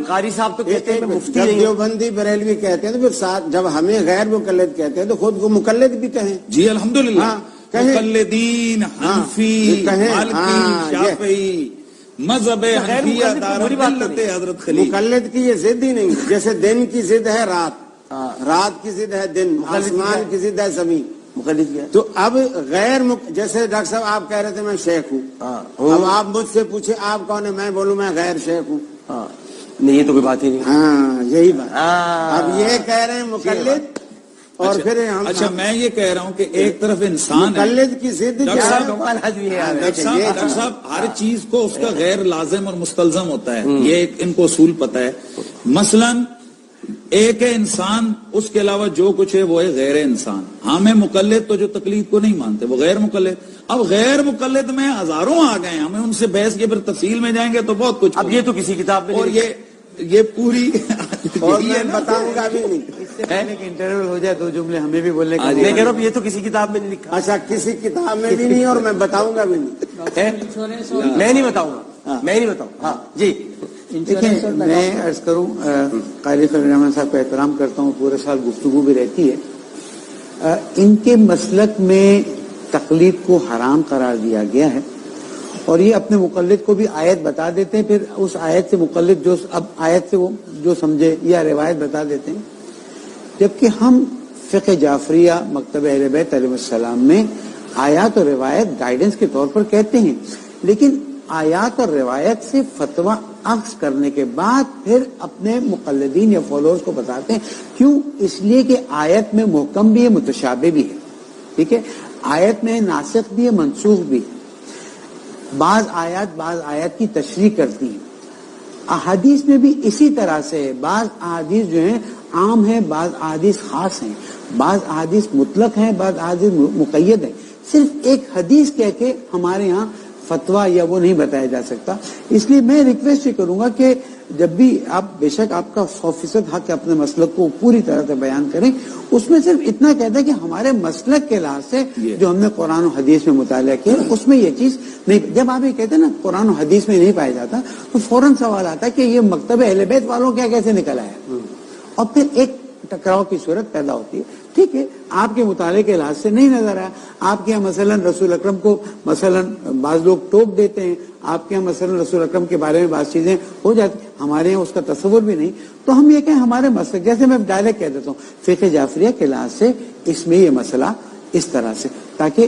قاری صاحب تو کہتے ہیں میں مفتی جب نہیں ہوں. دیوبندی بریلوی کہتے ہیں تو پھر ساتھ جب ہمیں غیر مقلد کہتے ہیں تو خود کو مقلد بھی کہیں. جی الحمدللہ. ہاں کہیں مقلدین حنفی مالکی شافعی مذہب حنفیہ دار ملت حضرت خلیل. مقلد کی یہ ضد ہی نہیں. جیسے دن کی ضد ہے رات، رات کی ضد ہے دن، آسمان کی ضد ہے زمین. مقلد کیا ہے؟ تو اب جیسے ڈاکٹر صاحب آپ کہہ رہے تھے میں شیخ ہوں، اب آپ مجھ سے پوچھے آپ کون ہے، میں بولوں میں غیر شیخ ہوں. نہیں یہ تو کوئی بات ہی نہیں. ہاں یہی بات. اب یہ کہہ رہے ہیں مقلد اور پھر ہم اچھا میں یہ کہہ رہا ہوں کہ ایک طرف انسان ہے مقلد کی ضد ڈاکٹر کیا ہے؟ ڈاکٹر صاحب ہر چیز کو اس کا غیر لازم اور مستلزم ہوتا ہے. یہ ان کو اصول پتہ ہے. مثلا ایک ہے انسان، اس کے علاوہ جو کچھ ہے وہ ہے غیر انسان. ہمیں مقلد تو جو تقلید کو نہیں مانتے وہ غیر مقلد. اب غیر مقلد میں ہزاروں آ گئے ہیں، ہمیں ان سے بحث کے پھر تفصیل میں جائیں گے تو بہت کچھ. اب یہ تو کسی کتاب میں اور یہ پوری اور میں بتاؤں گا بھی نہیں. اس سے پہلے کہ انٹرول ہو جائے 2 جملے ہمیں بھی بولنے کا. میں کہہ رہا ہوں یہ تو کسی کتاب میں نہیں لکھا. اچھا کسی کتاب میں بھی نہیں اور میں بتاؤں گا بھی نہیں. میں نہیں بتاؤں گا. میں نہیں بتاؤں. ہاں جی دیکھیں میں عرض کروں، قاری فضل الرحمن صاحب کا احترام کرتا ہوں، پورے سال گفتگو بھی رہتی ہے. ان کے مسلک میں تقلید کو حرام قرار دیا گیا ہے اور یہ اپنے مقلد کو بھی آیت بتا دیتے ہیں، پھر اس آیت سے مقلد جو اب آیت سے وہ جو سمجھے یا روایت بتا دیتے ہیں. جبکہ ہم فقہ جعفریہ مکتب اہل بیت علیہ السلام میں آیات اور روایت گائیڈنس کے طور پر کہتے ہیں، لیکن آیات اور روایت سے فتویٰ اخذ کرنے کے بعد پھر اپنے مقلدین یا فالوورز کو بتاتے ہیں. کیوں؟ اس لیے کہ آیت میں محکم بھی ہے، متشابہ بھی ہے. ٹھیک ہے، آیت میں ناسخ بھی ہے، منسوخ بھی ہے. بعض آیات کی تشریح کرتی ہیں. احادیث میں بھی اسی طرح سے ہے. بعض احادیث جو ہیں عام ہیں، بعض احادیث خاص ہیں، بعض احادیث مطلق ہیں، بعض احادیث مقید ہیں. صرف ایک حدیث کہہ کے ہمارے ہاں فتویٰ یا وہ نہیں بتایا جا سکتا. اس لیے میں ریکویسٹ یہ کروں گا کہ جب بھی آپ، بے شک آپ کا 100% حق ہے اپنے مسلک کو پوری طرح سے بیان کریں، اس میں صرف اتنا کہتا ہے کہ ہمارے مسلک کے لحاظ سے جو ہم نے قرآن و حدیث میں مطالعہ کیا اس میں یہ چیز نہیں. جب آپ یہ کہتے ہیں نا قرآن و حدیث میں نہیں پایا جاتا تو فوراً سوال آتا ہے کہ یہ مکتب اہل بیت والوں کیا کیسے نکل آیا، اور پھر ایک ٹکراؤ کی صورت پیدا ہوتی ہے. ٹھیک ہے، آپ کے مطالعے کے لحاظ سے نہیں نظر آیا. آپ کے یہاں مثلا رسول اکرم کو مثلا بعض لوگ ٹوک دیتے ہیں، آپ کے یہاں مثلا رسول اکرم کے بارے میں بعض چیزیں ہو جاتی، ہمارے یہاں اس کا تصور بھی نہیں. تو ہم یہ کہیں ہمارے مسئلہ، جیسے میں ڈائریکٹ کہہ دیتا ہوں فقہ جعفریہ کے لحاظ سے اس میں یہ مسئلہ اس طرح سے، تاکہ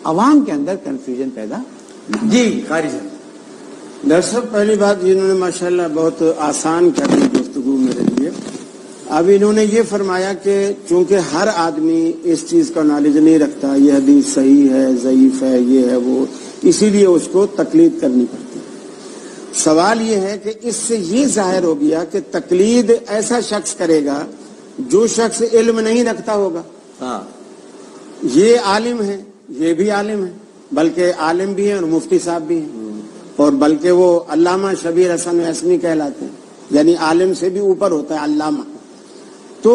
عوام کے اندر کنفیوژن پیدا نہ. جی قاری صاحب. ڈاکٹر صاحب پہلی بات جنہوں نے ماشاءاللہ بہت آسان کر دی گفتگو میرے لیے. اب انہوں نے یہ فرمایا کہ چونکہ ہر آدمی اس چیز کا نالج نہیں رکھتا، یہ حدیث صحیح ہے ضعیف ہے یہ ہے وہ، اسی لیے اس کو تقلید کرنی پڑتی ہے. سوال یہ ہے کہ اس سے یہ ظاہر ہو گیا کہ تقلید ایسا شخص کرے گا جو شخص علم نہیں رکھتا ہوگا. یہ عالم ہے، یہ بھی عالم ہے، بلکہ عالم بھی ہیں اور مفتی صاحب بھی ہیں، اور بلکہ وہ علامہ شبیر حسن عثمی کہلاتے ہیں، یعنی عالم سے بھی اوپر ہوتا ہے علامہ. تو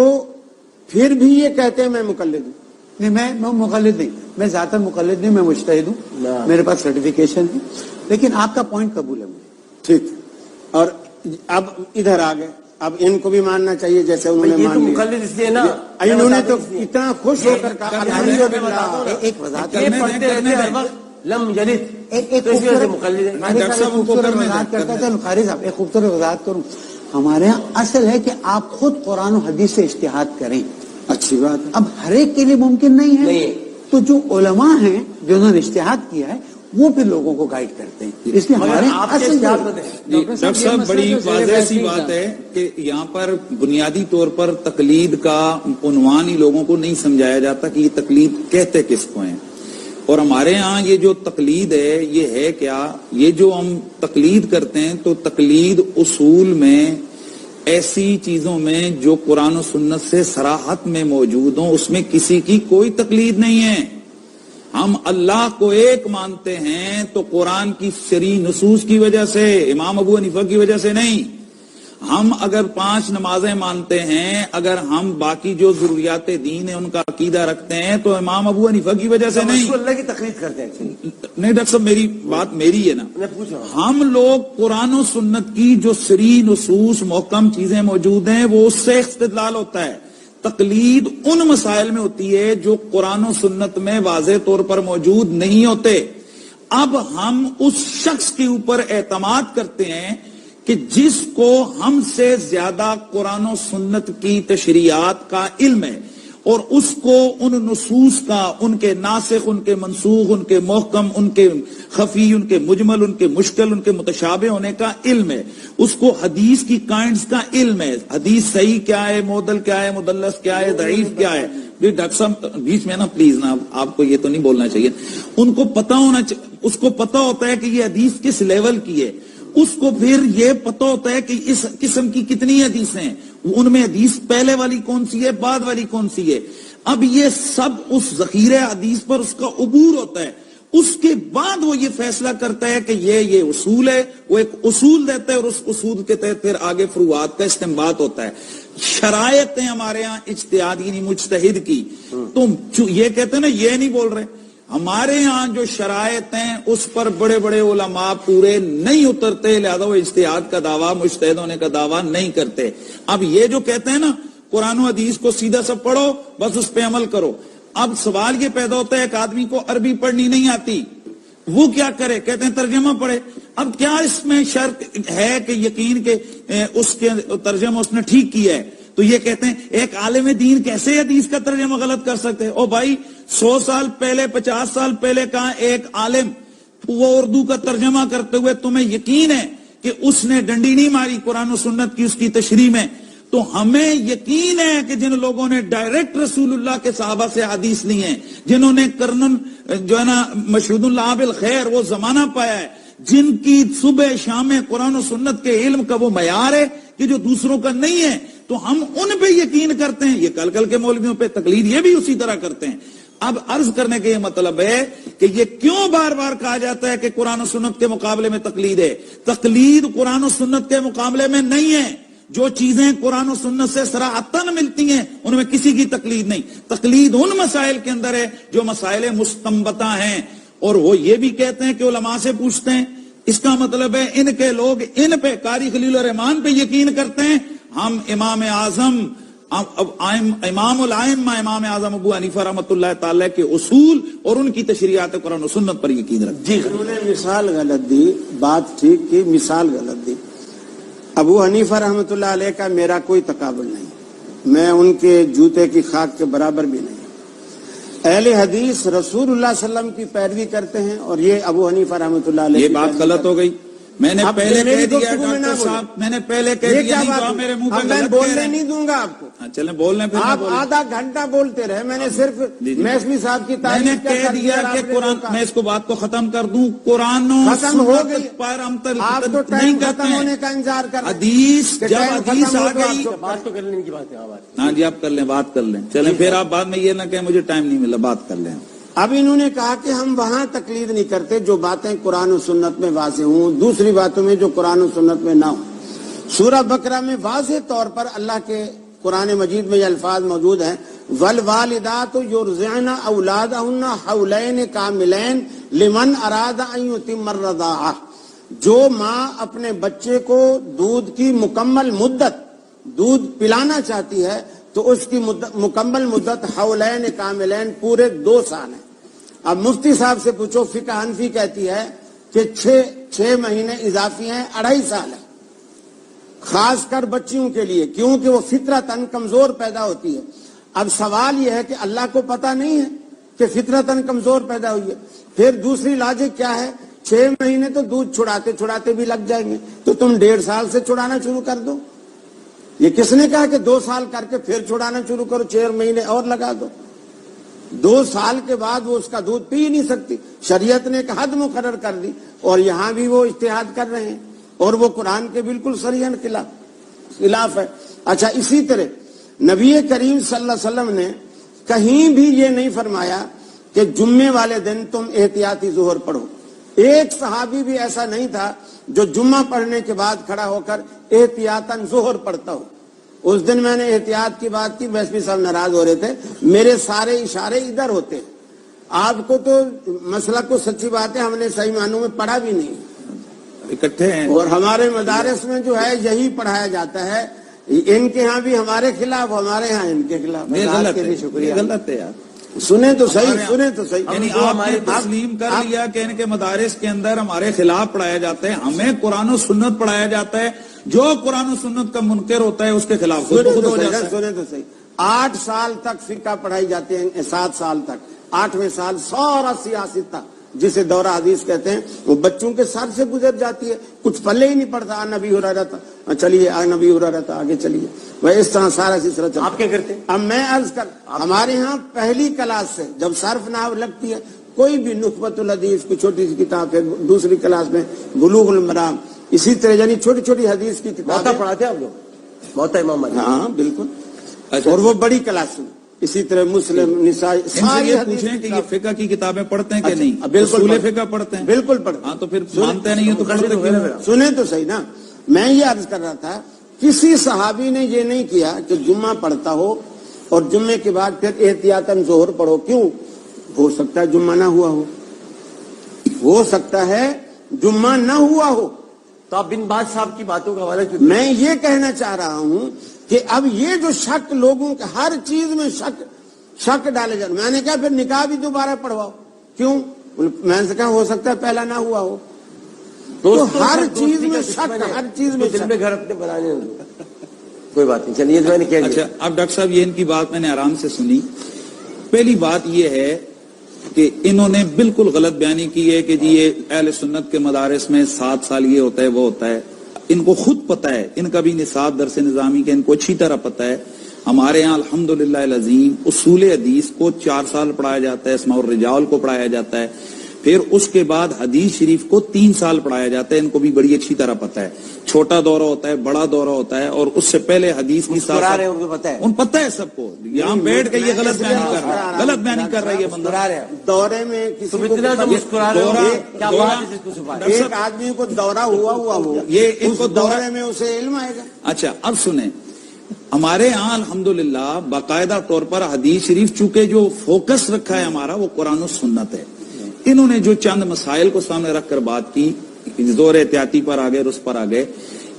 پھر بھی یہ کہتے ہیں میں مقلد ہوں. نہیں، میں مقلد نہیں، میں ذاتاً مقلد نہیں، میں مجتہد ہوں، میرے پاس سرٹیفکیشن ہے. لیکن آپ کا پوائنٹ قبول ہے مجھے. ٹھیک. اور اب ادھر آ گئے، اب ان کو بھی ماننا چاہیے جیسے انہوں نے مان لیا. مقلد اس لیے نا، انہوں نے تو اتنا خوش ہو کر کہا الحمدللہ. ایک وضاحت پڑھتے رہتے ہر وقت لم یلد، ایک تو اس وجہ سے مقلد ہے. خوبصورت وضاحت کرتا تھا قاری صاحب، ایک خوبصورت وضاحت کروں. ہمارے ہاں اصل ہے کہ آپ خود قرآن و حدیث سے اجتہاد کریں. اچھی بات ہے. اب ہر ایک کے لیے ممکن نہیں ہے، تو جو علماء ہیں جو انہوں نے اجتہاد کیا ہے وہ پھر لوگوں کو گائیڈ کرتے ہیں. اس لیے ہمارے ڈاکٹر صاحب بڑی واضح سی بات ہے کہ یہاں پر بنیادی طور پر تقلید کا عنوان ہی لوگوں کو نہیں سمجھایا جاتا کہ یہ تقلید کہتے کس کو ہیں. اور ہمارے ہاں یہ جو تقلید ہے یہ ہے کیا، یہ جو ہم تقلید کرتے ہیں تو تقلید اصول میں ایسی چیزوں میں جو قرآن و سنت سے صراحت میں موجود ہوں اس میں کسی کی کوئی تقلید نہیں ہے. ہم اللہ کو ایک مانتے ہیں تو قرآن کی شرعی نصوص کی وجہ سے، امام ابو حنیفہ کی وجہ سے نہیں. ہم اگر 5 نمازیں مانتے ہیں، اگر ہم باقی جو ضروریات دین ہیں ان کا عقیدہ رکھتے ہیں تو امام ابو حنیفہ کی وجہ سے نہیں. رسول اللہ کی تقلید کرتے ہیں نہیں ڈاکٹر صاحب، میری بات میری ہے نا. میں پوچھ رہا ہوں. ہم لوگ قرآن و سنت کی جو سری نصوص محکم چیزیں موجود ہیں وہ اس سے استدلال ہوتا ہے. تقلید ان مسائل میں ہوتی ہے جو قرآن و سنت میں واضح طور پر موجود نہیں ہوتے. اب ہم اس شخص کے اوپر اعتماد کرتے ہیں کہ جس کو ہم سے زیادہ قرآن و سنت کی تشریعات کا علم ہے، اور اس کو ان نصوص کا، ان کے ناسخ، ان کے منسوخ، ان کے محکم، ان کے خفی، ان کے مجمل، ان کے مشکل، ان کے متشابہ ہونے کا علم ہے. اس کو حدیث کی کائنڈز کا علم ہے. حدیث صحیح کیا ہے، معدل کیا ہے، مدلس کیا ہے، ضعیف کیا ہے. ڈاکٹر صاحب بیچ میں نا پلیز نا، آپ کو یہ تو نہیں بولنا چاہیے. ان کو پتا ہونا اس کو پتا ہوتا ہے کہ یہ حدیث کس لیول کی ہے. اس کو پھر یہ پتا ہوتا ہے کہ اس قسم کی کتنی حدیثیں ہیں، ان میں حدیث پہلے والی کون سی ہے، بعد والی کون سی ہے. اب یہ سب اس ذخیرہ حدیث پر اس کا عبور ہوتا ہے. اس کے بعد وہ یہ فیصلہ کرتا ہے کہ یہ اصول ہے. وہ ایک اصول دیتا ہے اور اس اصول کے تحت پھر آگے فروعات کا استنباط ہوتا ہے. شرائط ہیں ہمارے ہاں اجتہاد یعنی مجتہد کی. تم یہ کہتے ہیں نا، یہ نہیں بول رہے. ہمارے ہاں جو شرائط ہیں اس پر بڑے بڑے علماء پورے نہیں اترتے، لہذا وہ اجتہاد کا دعویٰ، مجتہد ہونے کا دعویٰ نہیں کرتے. اب یہ جو کہتے ہیں نا قرآن و حدیث کو سیدھا سا پڑھو، بس اس پہ عمل کرو. اب سوال یہ پیدا ہوتا ہے ایک آدمی کو عربی پڑھنی نہیں آتی، وہ کیا کرے؟ کہتے ہیں ترجمہ پڑھے. اب کیا اس میں شرط ہے کہ یقین کہ اس کے ترجمہ اس نے ٹھیک کیا ہے؟ تو یہ کہتے ہیں ایک عالم دین کیسے حدیث کا ترجمہ غلط کر سکتے ہیں؟ او بھائی 100 سال پہلے 50 سال پہلے کا ایک عالم وہ اردو کا ترجمہ کرتے ہوئے تمہیں یقین ہے کہ اس نے ڈنڈی نہیں ماری قرآن و سنت کی اس کی تشریح میں. تو ہمیں یقین ہے کہ جن لوگوں نے ڈائریکٹ رسول اللہ کے صحابہ سے حدیث لی ہیں، جنہوں نے کرنن جو ہے نا مشہود اللہ بالخیر وہ زمانہ پایا ہے، جن کی صبح شام قرآن و سنت کے علم کا وہ معیار ہے کہ جو دوسروں کا نہیں ہے، تو ہم ان پہ یقین کرتے ہیں. یہ کل کے مولویوں پہ تقلید یہ بھی اسی طرح کرتے ہیں. اب عرض کرنے کا یہ مطلب ہے کہ یہ کیوں بار بار کہا جاتا ہے کہ قرآن و سنت کے مقابلے میں تقلید ہے؟ تقلید قرآن و سنت کے مقابلے میں نہیں ہے. جو چیزیں قرآن و سنت سے صراحتاً ملتی ہیں ان میں کسی کی تقلید نہیں. تقلید ان مسائل کے اندر ہے جو مسائل مستنبطہ ہیں، اور وہ یہ بھی کہتے ہیں کہ علماء سے پوچھتے ہیں. اس کا مطلب ہے ان کے لوگ ان پہ قاری خلیل الرحمن پہ یقین کرتے ہیں. ہم امام اعظم امام الائمہ امام اعظم ابو حنیفہ رحمۃ اللہ تعالی کے اصول اور ان کی تشریعات قرآن و سنت پر یقین رکھتے ہیں. انہوں نے مثال غلط دی، بات ٹھیک کی، مثال غلط دی. ابو حنیفہ رحمۃ اللہ علیہ کا میرا کوئی تقابل نہیں، میں ان کے جوتے کی خاک کے برابر بھی نہیں. اہل حدیث رسول اللہ صلی اللہ علیہ وسلم کی پیروی کرتے ہیں اور یہ ابو حنیفہ رحمۃ اللہ علیہ یہ بات غلط ہو گئی. میں نے پہلے کہہ دیا ڈاکٹر صاحب، میں نے پہلے کہہ دیا نہیں تو میرے منہ پہ میں بولنے نہیں دوں گا آپ کو. چلیں بولنے پھر آپ آدھا گھنٹہ بولتے رہے. میں نے صرف میسمی صاحب کی میں نے کہہ دیا کہ قرآن، میں اس کو بات کو ختم کر دوں، قرآن ختم ہو گئی پر ہم آپ تو نہیں ختم کرتے ہونے کا انتظار کر رہے ہیں. حدیث جب حدیث آ گئی بات تو کرنے کی بات ہے. ہاں جی آپ کر لیں، بات کر لیں. چلیں پھر آپ بعد میں یہ نہ کہیں مجھے ٹائم نہیں ملا، بات کر لیں. اب انہوں نے کہا کہ ہم وہاں تقلید نہیں کرتے جو باتیں قرآن و سنت میں واضح ہوں، دوسری باتوں میں جو قرآن و سنت میں نہ ہوں. سورہ بقرہ میں واضح طور پر اللہ کے قرآن مجید میں یہ الفاظ موجود ہیں، والوالدات یرضعن اولادہن حولین کاملین لمن اراد ان یتم الرضاعہ. جو ماں اپنے بچے کو دودھ کی مکمل مدت دودھ پلانا چاہتی ہے تو اس کی مکمل مدت حولین کاملین پورے 2 سال ہے. اب مفتی صاحب سے پوچھو، فقہ حنفی کہتی ہے کہ 6 مہینے اضافی ہیں، 2.5 سال ہے، خاص کر بچیوں کے لیے، کیونکہ وہ فطرتاً کمزور پیدا ہوتی ہے. اب سوال یہ ہے کہ اللہ کو پتہ نہیں ہے کہ فطرتاً کمزور پیدا ہوئی ہے؟ پھر دوسری لاجک کیا ہے؟ 6 مہینے تو دودھ چھڑاتے بھی لگ جائیں گے، تو تم 1.5 سال سے چھڑانا شروع کر دو. یہ کس نے کہا کہ 2 سال کر کے پھر چھڑانا شروع کرو، 6 مہینے اور لگا دو؟ 2 سال کے بعد وہ اس کا دودھ پی نہیں سکتی. شریعت نے ایک حد مقرر کر دی اور یہاں بھی وہ اجتہاد کر رہے ہیں اور وہ قرآن کے بالکل صریحاً خلاف ہے. اچھا، اسی طرح نبی کریم صلی اللہ علیہ وسلم نے کہیں بھی یہ نہیں فرمایا کہ جمعے والے دن تم احتیاطی ظہر پڑھو. ایک صحابی بھی ایسا نہیں تھا جو جمعہ پڑھنے کے بعد کھڑا ہو کر احتیاطاً ظہر پڑھتا ہوں. اس دن میں نے احتیاط کی بات کی, بیسوی صاحب ناراض ہو رہے تھے, میرے سارے اشارے ادھر ہوتے. آپ کو تو مسئلہ کو سچی بات ہے ہم نے صحیح معنوں میں پڑھا بھی نہیں, اکٹھے ہیں. اور ہمارے مدارس میں جو ہے یہی پڑھایا جاتا ہے. ان کے ہاں بھی ہمارے خلاف, ہمارے ہاں ان کے خلاف. یہ غلط ہے, یہ غلط ہے یار. سنیں تو صحیح, سنیں تو صحیح. یعنی آپ نے تسلیم کر لیا کہ ان کے مدارس کے اندر ہمارے خلاف پڑھایا جاتا ہے, ہمیں قرآن و سنت پڑھایا جاتا ہے, جو قرآن و سنت کا منکر ہوتا ہے اس کے خلاف خود ہو جاتا ہے. سنیں تو صحیح. 8 سال تک فقہ پڑھائی جاتے ہیں, 7 سال تک. 8ویں سال سارا سیاست تھا جسے دورہ حدیث کہتے ہیں, وہ بچوں کے سر سے گزر جاتی ہے, کچھ پلے ہی نہیں پڑتا. نبی ہو رہا تھا, چلیے نبی ہو رہا تھا, آگے چلیے. وہ اس طرح سارا سلسلہ چلتا. آپ کیا کرتے ہیں؟ اب میں عرض کر, ہمارے ہاں پہلی کلاس سے جب صرف نحو لگتی ہے, کوئی بھی نخبۃ الحدیث کوئی چھوٹی سی کتاب ہے, دوسری کلاس میں بلوغ المرام, اسی طرح یعنی چھوٹی چھوٹی حدیث کی موتا کتاب پڑھاتے ہیں آپ لوگ؟ موتا امام مالک. ہاں بالکل. اچھا, اور وہ بڑی کلاس میں, اسی طرح مسلم نسائی ان سے ساری یہ حدیث پوچھیں کہ کی یہ فقہ کی کتابیں پڑھتے ہیں کہ نہیں؟ بالکل اصول پڑھتے. فقہ پڑھتے ہیں. بالکل پڑھتے. ہاں تو پھر مانتے نہیں ہیں تو پڑھتے کیوں ہیں؟ سنیں تو صحیح نا, میں یہ عرض کر رہا تھا, کسی صحابی نے یہ نہیں کیا کہ جمعہ پڑھتا ہو اور جمعے کے بعد پھر احتیاطاً ظہر پڑھو. کیوں؟ ہو سکتا ہے جمعہ نہ ہوا ہو, ہو سکتا ہے جمعہ نہ ہوا ہو. تو آپ بن باز صاحب کی باتوں کا حوالہ کیوں؟ میں یہ کہنا چاہ رہا ہوں کہ اب یہ جو شک لوگوں کے ہر چیز میں شک ڈالے جا رہے, میں نے کہا پھر نکاح بھی دوبارہ پڑھواؤ. کیوں؟ میں نے کہا ہو سکتا ہے پہلا نہ ہوا ہو. تو ہر چیز میں شک, ہر چیز میں دل میں گھر اپنے بنانے کوئی بات نہیں. چلیے میں نے کہہ دیا. اچھا, اب ڈاکٹر صاحب یہ ان کی بات میں نے آرام سے سنی. پہلی بات یہ ہے کہ انہوں نے بالکل غلط بیانی کی ہے کہ جی یہ اہل سنت کے مدارس میں 7 سال یہ ہوتا ہے وہ ہوتا ہے. ان کو خود پتہ ہے, ان کا بھی نصاب درس نظامی کا ان کو اچھی طرح پتہ ہے. ہمارے ہاں الحمدللہ العظیم اصول حدیث کو 4 سال پڑھایا جاتا ہے, اسماء الرجال کو پڑھایا جاتا ہے, پھر اس کے بعد حدیث شریف کو 3 سال پڑھایا جاتا ہے. ان کو بھی بڑی اچھی طرح پتہ ہے. چھوٹا دورہ ہوتا ہے, بڑا دورہ ہوتا ہے, اور اس سے پہلے حدیث کی مسکرا رہے ہیں, ان کو پتہ ہے, ان پتہ ہے سب کو. یہاں بیٹھ کے یہ غلط بیانی کر رہا ہے, غلط بیانی کر رہا ہے یہ بندہ. مسکرا رہے ہیں. دورے میں تم اتنا تو مسکرا رہے ہو, کیا بات ہے جس کو چھپا رہے ہیں؟ ایک آدمی کو دورہ ہوا ہو, یہ ان کو دورے میں اسے علم آئے گا. اچھا اب سنیں, ہمارے ہاں الحمدللہ باقاعدہ طور پر حدیث شریف چونکہ جو فوکس رکھا ہے ہمارا وہ قرآن و سنت ہے. انہوں نے جو چند مسائل کو سامنے رکھ کر بات کی, زور احتیاطی پر آگئے, رس پر آگئے.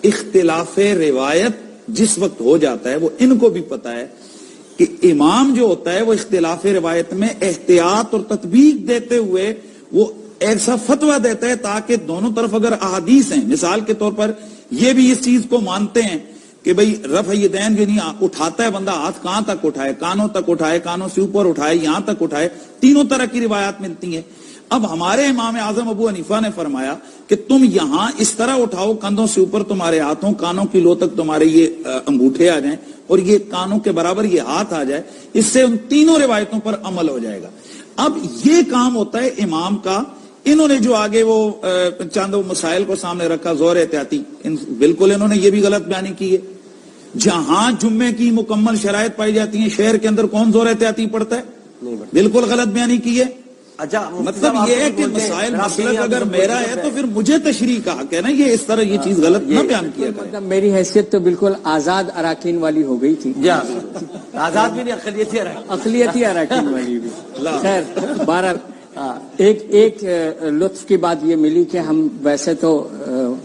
اختلاف روایت جس وقت ہو جاتا ہے وہ ان کو بھی پتا ہے کہ امام جو ہوتا ہے وہ اختلاف روایت میں احتیاط اور تطبیق دیتے ہوئے وہ ایسا فتویٰ دیتا ہے تاکہ دونوں طرف اگر احادیث ہیں, مثال کے طور پر یہ بھی اس چیز کو مانتے ہیں کہ بھئی رفع یدین جو نہیں اٹھاتا ہے بندہ, ہاتھ کہاں تک اٹھائے, کانوں تک اٹھائے, کانوں سے اوپر اٹھائے, یہاں تک اٹھائے, تینوں طرح کی روایات ملتی ہیں. اب ہمارے امام اعظم ابو حنیفہ نے فرمایا کہ تم یہاں اس طرح اٹھاؤ, کندھوں سے اوپر تمہارے ہاتھوں, کانوں کی لو تک تمہارے یہ انگوٹھے آ جائیں اور یہ کانوں کے برابر یہ ہاتھ آ جائے, اس سے ان تینوں روایتوں پر عمل ہو جائے گا. اب یہ کام ہوتا ہے امام کا. انہوں نے جو آگے وہ چند مسائل کو سامنے رکھا, زور احتیاطی, بالکل انہوں نے یہ بھی غلط بیانی کی ہے. جہاں جمعے کی مکمل شرائط پائی جاتی ہیں شہر کے اندر کون زور احتیاطی پڑتا ہے؟ بالکل غلط بیانی کی ہے. اچھا, مطلب یہ ہے کہ مسائل مسلک اگر میرا ہے تو پھر مجھے تشریح کا حق ہے نا, یہ اس طرح یہ چیز غلط نہ بیان کیا کرے. مطلب میری حیثیت تو بالکل آزاد اراکین والی ہو گئی تھی. آزاد بھی نہیں, اقلیتی اراکین والی بھی. خیر, 12 ایک لطف کی بات یہ ملی کہ ہم ویسے تو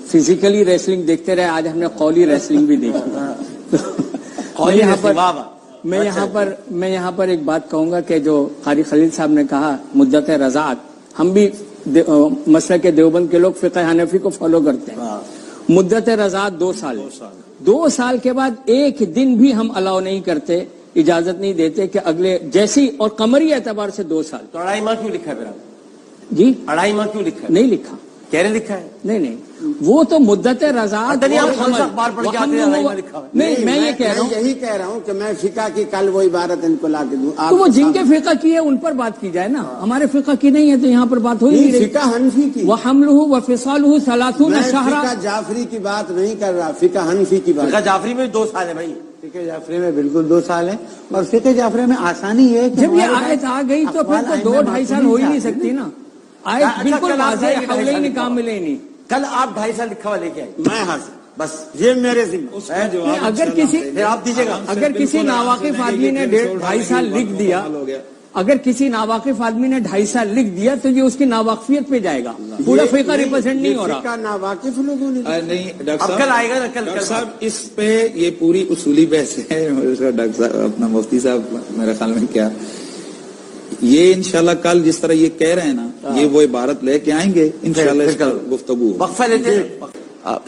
فزیکلی ریسلنگ دیکھتے رہے, آج ہم نے قولی ریسلنگ بھی دیکھی. میں یہاں پر ایک بات کہوں گا کہ جو قاری خلیل صاحب نے کہا مدت رضاعت, ہم بھی مسلک دیوبند کے لوگ فقہ حنفی کو فالو کرتے ہیں. مدت رضاعت 2 سال. 2 سال کے بعد ایک دن بھی ہم الاؤ نہیں کرتے, اجازت نہیں دیتے کہ اگلے جیسی, اور قمری اعتبار سے 2 سال. تو 2.5 ماہ کیوں لکھا ہے پھر آپ؟ جی 2.5 ماہ کیوں لکھا ہے؟ نہیں لکھا, کہہ رہے لکھا ہے. نہیں وہ تو مدت رضاعت. نہیں, میں یہ کہہ رہا ہوں, یہی کہہ رہا ہوں کہ میں فقہ کی کل وہ عبارت ان کو لا کے دوں. تو وہ جن کے فقہ کی ہے ان پر بات کی جائے نا, ہمارے فقہ کی نہیں ہے تو یہاں پر بات ہوئی نہیں. فقہ حنفی کی. وحملہ وفصالہ 30 شہرا. فقہ جعفری کی بات نہیں کر رہا, فقہ حنفی کی بات. فقہ جعفری میں 2 سال ہے بھائی. فقہ جعفری میں بالکل 2 سال ہے, اور فقہ جعفری میں آسانی ہے کہ جب یہ آیت آ گئی تو پھر تو 2-2.5 سال ہو ہی نہیں سکتی نا. آیت بالکل واضح, حولین کاملین. کل آپ 2.5 سال لکھا ہوا لے کے آئے. میں حاضر. بس یہ میرے ذمہ. اس کا جواب اگر کسی پھر آپ دیجیے گا. اگر کسی ناواقف آدمی نے 2.5 سال لکھ دیا، اگر کسی ناواقف آدمی نے 2.5 سال لکھ دیا تو یہ اس کی ناواقفیت پہ جائے گا، پورا فقہ ریپرزینٹ نہیں ہو رہا. کا ناواقف لوگوں نے نہیں ڈاکٹر اب صاحب، کل آئے گا نا، ڈاکٹر صاحب اس پہ یہ پوری اصولی بحث ہے. ڈاکٹر صاحب اپنا مفتی صاحب میرے خیال میں کیا یہ انشاءاللہ کل جس طرح یہ کہہ رہے ہیں نا، یہ وہ عبارت لے کے آئیں گے انشاءاللہ، اس پر گفتگو ہوگی. وقفہ لیتے ہیں.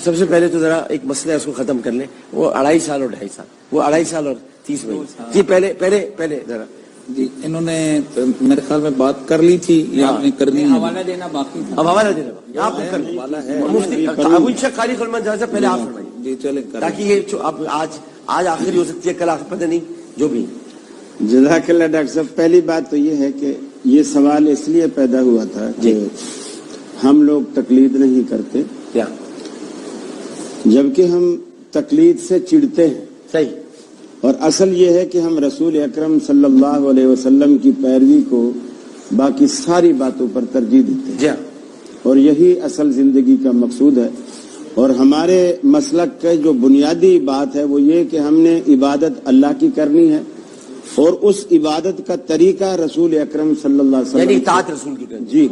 سب سے پہلے تو ذرا ایک مسئلہ ہے، اس کو ختم کر لیں. وہ 2.5 سال اور 2.5 سال، وہ 2.5 سال اور 30 مہینے. جی پہلے ذرا جی انہوں نے میرے خیال میں بات کر لی تھی یا آپ نے کرنی ہے؟ حوالہ دینا باقی تھا. اب حوالہ دینا آپ نے کر لیا. مفتی ابو شیخ قاری خلمن جہاں سے پہلے آپ فرمائیے جی چلیں تاکہ یہ اب آج آخری ہو سکتی ہے، کل آخر پتہ نہیں جو بھی. جزاک اللہ. ڈاکٹر صاحب پہلی بات تو یہ ہے کہ یہ سوال اس لیے پیدا ہوا تھا کہ ہم لوگ تقلید نہیں کرتے، کیا جبکہ ہم تقلید سے چڑھتے ہیں. صحیح. اور اصل یہ ہے کہ ہم رسول اکرم صلی اللہ علیہ وسلم کی پیروی کو باقی ساری باتوں پر ترجیح دیتے ہیں. جی ہاں. اور یہی اصل زندگی کا مقصود ہے. اور ہمارے مسلک کا جو بنیادی بات ہے وہ یہ کہ ہم نے عبادت اللہ کی کرنی ہے، اور اس عبادت کا طریقہ رسول اکرم صلی اللہ علیہ یعنی وسلم اطاعت رسول کی کرنی. جی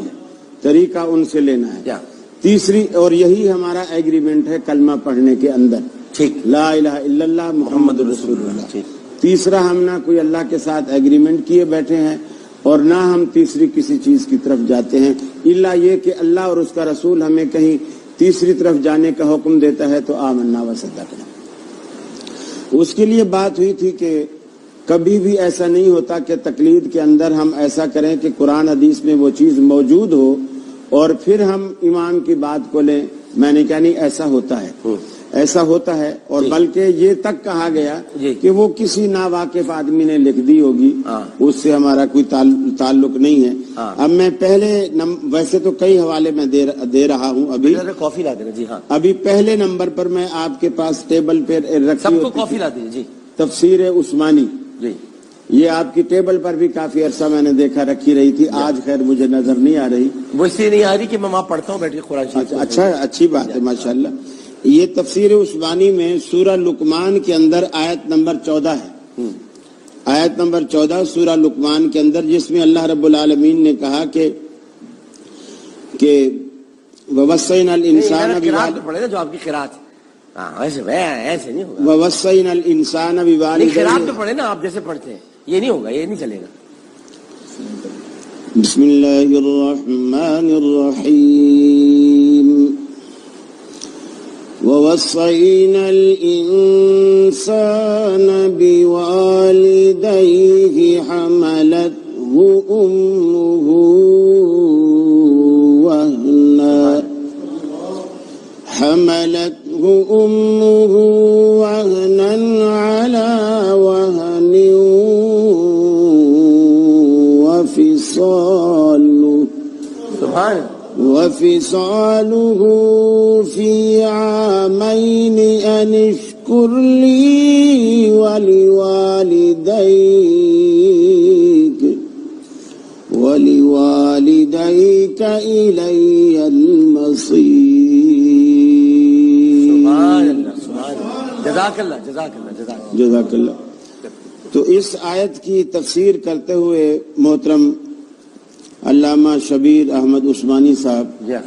طریقہ ان سے لینا ہے. کیا تیسری، اور یہی ہمارا ایگریمنٹ ہے کلمہ پڑھنے کے اندر، ٹھیک. لا الہ الا اللہ محمد رسول اللہ. ٹھیک. تیسرا، ہم نہ کوئی اللہ کے ساتھ ایگریمنٹ کیے بیٹھے ہیں اور نہ ہم تیسری کسی چیز کی طرف جاتے ہیں، الا یہ کہ اللہ اور اس کا رسول ہمیں کہیں تیسری طرف جانے کا حکم دیتا ہے تو آمنا و صدقنا. اس کے لیے بات ہوئی تھی کہ کبھی بھی ایسا نہیں ہوتا کہ تقلید کے اندر ہم ایسا کریں کہ قرآن حدیث میں وہ چیز موجود ہو اور پھر ہم امام کی بات کو لیں. میں نے کہا نہیں، ایسا ہوتا ہے، ایسا ہوتا ہے. اور بلکہ یہ تک کہا گیا کہ وہ کسی ناواقف آدمی نے لکھ دی ہوگی، اس سے ہمارا کوئی تعلق نہیں ہے. اب میں پہلے ویسے تو کئی حوالے میں دے رہا ہوں. ابھی کافی لا دینا. جی ہاں، ابھی پہلے نمبر پر میں آپ کے پاس ٹیبل پہ سب کو رکھی کافی لا دیجیے. جی تفسیر عثمانی. جی یہ آپ کی ٹیبل پر بھی کافی عرصہ میں نے دیکھا رکھی رہی تھی. آج خیر مجھے نظر نہیں آ رہی. وہ اس لیے نہیں آ رہی کہ میں وہاں پڑھتا ہوں بیٹھ کے قرآن شریف. اچھا، اچھی بات ہے ماشاءاللہ. یہ تفسیر عثمانی میں سورہ لقمان کے اندر آیت نمبر 14 ہے. آیت نمبر 14 سورہ لقمان کے اندر، جس میں اللہ رب العالمین نے کہا کہ وَوَصَّيْنَا الْإِنسَانَ پڑھے نا جو آپ کی قرات. ایسے نہیں ہوگا. وَوَصَّيْنا الْإِنسَانَ قرات بِوَالِدَيْهِ. پہ پڑھے نا آپ جیسے پڑھتے ہیں. یہ نہیں ہوگا، یہ نہیں چلے گا. بسم اللہ الرحمن الرحیم. وَوَصَّيْنَا الْإِنسَانَ بِوَالِدَيْهِ حَمَلَتْهُ أُمُّهُ وهنا على وهن وفصاله في عامين أن اشكر لي ولوالديك إلي المصير. سبحان اللہ، سبحان اللہ. جزاک اللہ، جزاک اللہ، جزاک اللہ. تو اس آیت کی تفسیر کرتے ہوئے محترم علامہ شبیر احمد عثمانی صاحب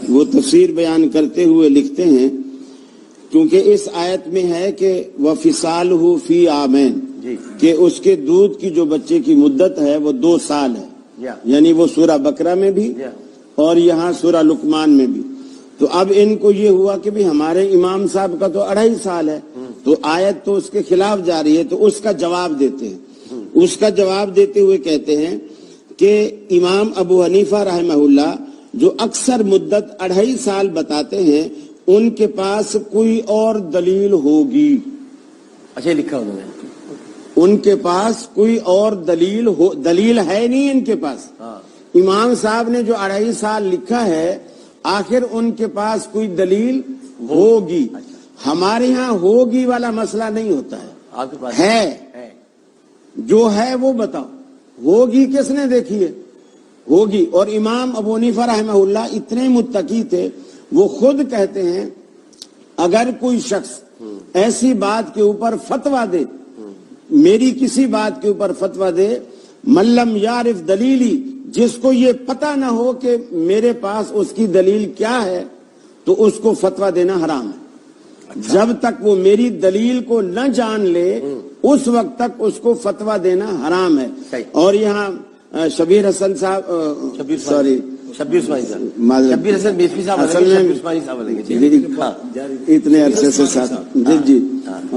وہ تفسیر بیان کرتے ہوئے لکھتے ہیں، کیونکہ اس آیت میں ہے کہ وَفِصَالُهُ فِي عَامَيْنِ، کہ اس کے دودھ کی جو بچے کی مدت ہے وہ 2 سال ہے. یعنی وہ سورہ بقرہ میں بھی اور یہاں سورہ لقمان میں بھی. تو اب ان کو یہ ہوا کہ بھی ہمارے امام صاحب کا تو 2.5 سال ہے، تو آیت تو اس کے خلاف جا رہی ہے. تو اس کا جواب دیتے ہیں. اس کا جواب دیتے ہوئے کہتے ہیں کہ امام ابو حنیفہ رحمہ اللہ جو اکثر مدت 2.5 سال بتاتے ہیں، ان کے پاس کوئی اور دلیل ہوگی. اچھا لکھا انہوں نے، ان کے پاس کوئی اور دلیل ہے نہیں ان کے پاس. امام صاحب نے جو 2.5 سال لکھا ہے، آخر ان کے پاس کوئی دلیل ہوگی. ہمارے ہاں ہوگی والا مسئلہ نہیں ہوتا ہے، آپ کے پاس ہے. جو ہے وہ بتاؤ، ہوگی کس نے دیکھی ہے؟ ہوگی. اور امام ابو حنیفہ رحمہ اللہ اتنے متقی تھے، وہ خود کہتے ہیں اگر کوئی شخص ایسی بات کے اوپر فتویٰ دے، میری کسی بات کے اوپر فتویٰ دے، ملم یعرف دلیلی، جس کو یہ پتہ نہ ہو کہ میرے پاس اس کی دلیل کیا ہے، تو اس کو فتویٰ دینا حرام ہے۔ جب تک وہ میری دلیل کو نہ جان لے اس وقت تک اس کو فتویٰ دینا حرام ہے۔ اور یہاں شبیر حسن صاحب شبیر حسن بیسوی صاحب اتنے عرصے سے ساتھ جی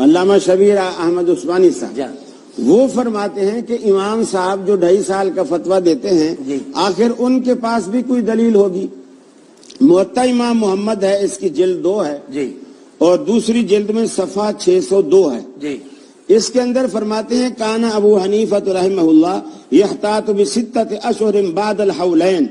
علامہ شبیر احمد عثمانی صاحب وہ فرماتے ہیں کہ امام صاحب جو 2.5 سال کا فتویٰ دیتے ہیں آخر ان کے پاس بھی کوئی دلیل ہوگی۔ موطا امام محمد ہے، اس کی جلد 2 ہے اور دوسری جلد میں صفحہ 602 ہے۔ اس کے اندر فرماتے ہیں کان ابو حنیفہ رحمہ اللہ یحتاط بستۃ اشہر بعد الحولین،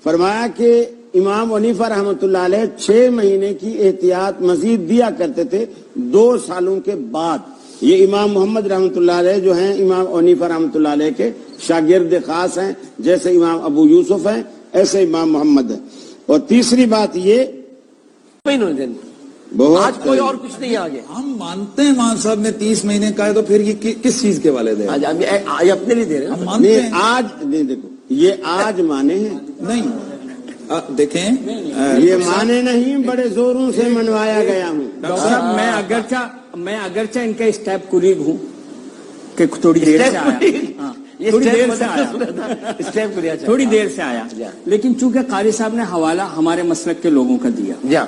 فرمایا کہ امام حنیفہ رحمۃ اللہ علیہ 6 مہینے کی احتیاط مزید دیا کرتے تھے 2 سالوں کے بعد۔ یہ امام محمد رحمۃ اللہ علیہ جو ہیں امام حنیفہ رحمۃ اللہ علیہ کے شاگرد خاص ہیں، جیسے امام ابو یوسف ہیں ایسے امام محمد ہے۔ اور تیسری بات یہ آج کوئی اور کچھ نہیں آگے، ہم مانتے ہیں امام صاحب نے 30 مہینے کا ہے، تو پھر یہ کس چیز کے والے دے اپنے لیے دے رہے ہیں؟ ہم مانتے ہیں آج نہیں، دیکھو یہ آج مانے ہیں نہیں، دیکھیں یہ مانے نہیں، بڑے زوروں سے منوایا گیا ہوں۔ ڈاکٹر صاحب میں اگرچہ ان کا اسٹیپ کولیگ ہوں کہ تھوڑی دیر سے آیا، تھوڑی دیر سے آیا، لیکن چونکہ قاری صاحب نے حوالہ ہمارے مسلک کے لوگوں کا دیا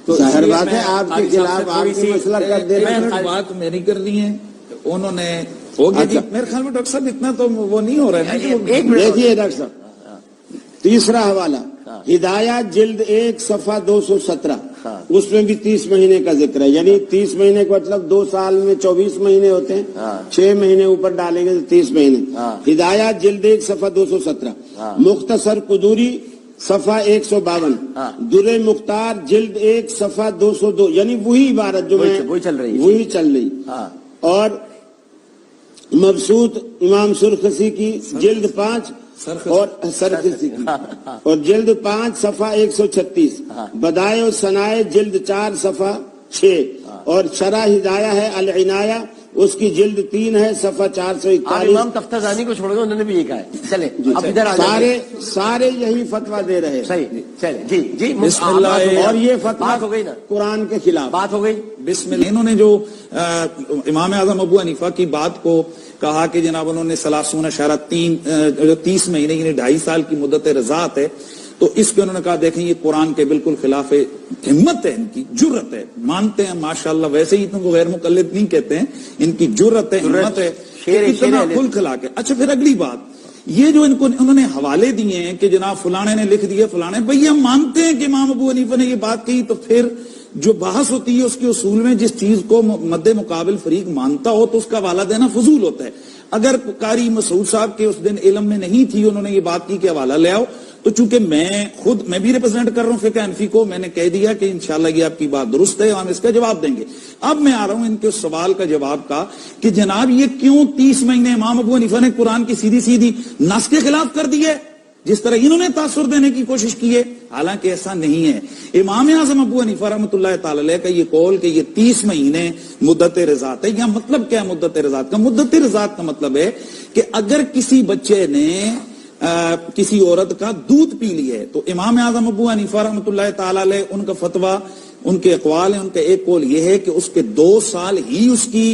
تو ظاہر بات ہے آپ کے خلاف آپ کی مسئلہ کر دے رہے ہیں۔ بات میری کرنی ہے، انہوں نے ہو گیا جی، میرے خیال میں ڈاکٹر صاحب اتنا تو وہ نہیں ہو رہا ہے۔ دیکھیے ڈاکٹر صاحب تیسرا حوالہ ہدایات جلد 1 صفحہ 217، اس میں بھی 30 مہینے کا ذکر ہے، یعنی 30 مہینے کا مطلب 2 سال میں 24 مہینے ہوتے ہیں، 6 مہینے اوپر ڈالیں گے تو 30 مہینے۔ ہدایات جلد 1 صفحہ 217، مختصر قدوری صفحہ 152، در مختار جلد 1 صفحہ 202، یعنی وہی عبارت جو وہی چل رہی۔ اور مبسوط امام سرخسی کی جلد 5 اور سرخسی کی اور جلد 5 صفحہ 136، بدائع و ثنائے جلد 4 صفحہ 6، اور شرح ہدایہ ہے العنایہ، اس کی جلد 3 ہے صفحہ 441۔ امام تفتزانی کو چھوڑ گئے، انہوں نے بھی یہ کہا ہے۔ چلے اب ادھر سارے یہی فتویٰ دے رہے ہیں۔ صحیح، چلے جی بسم اللہ۔ اور یہ فتویٰ بات ہو گئی نا، قرآن کے خلاف بات ہو گئی۔ بسم اللہ۔ انہوں نے جو امام اعظم ابو حنیفہ کی بات کو کہا کہ جناب انہوں نے 30 مہینے یعنی 2.5 سال کی مدت رضاعت ہے، تو اس پہ انہوں نے کہا دیکھیں یہ قرآن کے بالکل خلاف ہے، ہمت ہے ان کی، جرت ہے، مانتے ہیں ماشاءاللہ، ویسے ہی تم کو غیر مقلد نہیں کہتے ہیں، ان کی جرت ہے، ہمت ہے، اتنا کھل کھلا کے۔ اچھا پھر اگلی بات یہ جو انہوں نے حوالے دیے ہیں کہ جناب فلانے نے لکھ دیے، فلانے، بھئی ہم مانتے ہیں کہ امام ابو حنیفہ نے یہ بات کہی، تو پھر جو بحث ہوتی ہے اس کے اصول میں جس چیز کو مد مقابل فریق مانتا ہو تو اس کا حوالہ دینا فضول ہوتا ہے۔ اگر قاری مسعود صاحب کے اس دن علم میں نہیں تھی، انہوں نے یہ بات کی کہ حوالہ لے آؤ، تو چونکہ میں بھی ریپرزینٹ کر رہا ہوں فقہ حنفی کو، میں نے کہہ دیا کہ انشاءاللہ یہ آپ کی بات درست ہے، ہم اس کا جواب دیں گے۔ اب میں آ رہا ہوں ان کے سوال کا جواب کا کہ جناب یہ کیوں 30 مہینے امام ابو حنیفہ نے قرآن کی سیدھی نص کے خلاف کر دی ہے، جس طرح انہوں نے تاثر دینے کی کوشش کی ہے، حالانکہ ایسا نہیں ہے۔ امام اعظم ابو حنیفہ رحمۃ اللہ تعالی علیہ کا یہ قول کہ یہ 30 مہینے مدت رضاعت ہے، یا مطلب کیا ہے مدت رضاعت کا؟ مدت رضاعت کا مطلب ہے کہ اگر کسی بچے نے کسی عورت کا دودھ پی لی ہے تو امام اعظم ابو حنیفہ رحمۃ اللہ تعالی علیہ ان کا فتویٰ، ان کے اقوال ہیں، ان کا ایک قول یہ ہے کہ اس کے 2 سال ہی اس کی